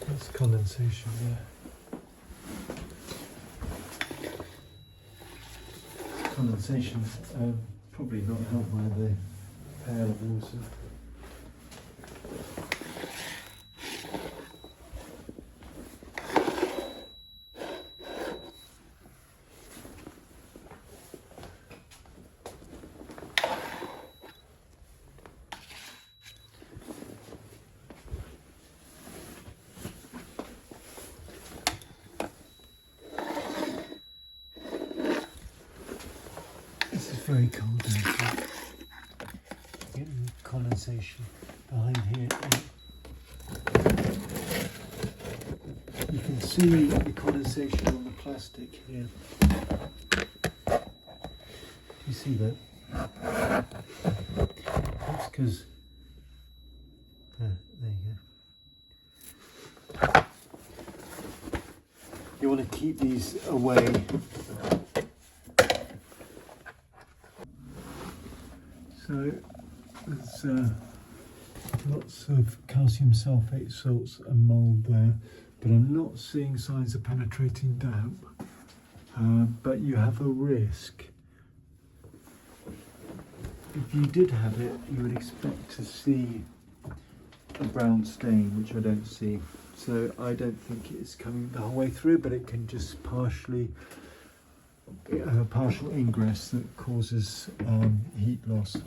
That's condensation there. Condensation probably not helped by the pail of water. This is very cold down here. Getting condensation behind here. You can see the condensation on the plastic here. Do you see that? That's because there you go. You want to keep these away. So there's lots of calcium sulfate salts and mould there, but I'm not seeing signs of penetrating damp. But you have a risk. If you did have it, you would expect to see a brown stain, which I don't see. So I don't think it's coming the whole way through, but it can just partial ingress that causes heat loss.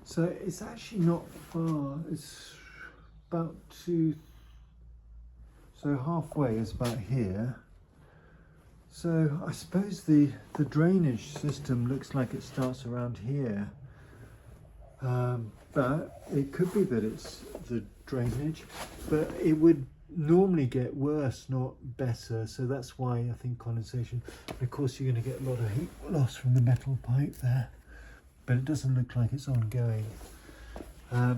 So it's actually not far. It's about so halfway is about here. So I suppose the drainage system looks like it starts around here, but it could be that it's the drainage, but it would normally get worse, not better. So that's why I think condensation. And of course, you're going to get a lot of heat loss from the metal pipe there, but it doesn't look like it's ongoing.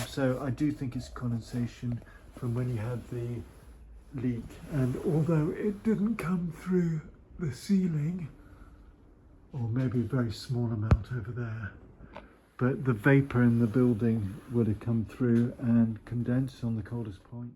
So I do think it's condensation from when you had the leak, and although it didn't come through the ceiling, or maybe a very small amount over there, but the vapour in the building would have come through and condensed on the coldest point.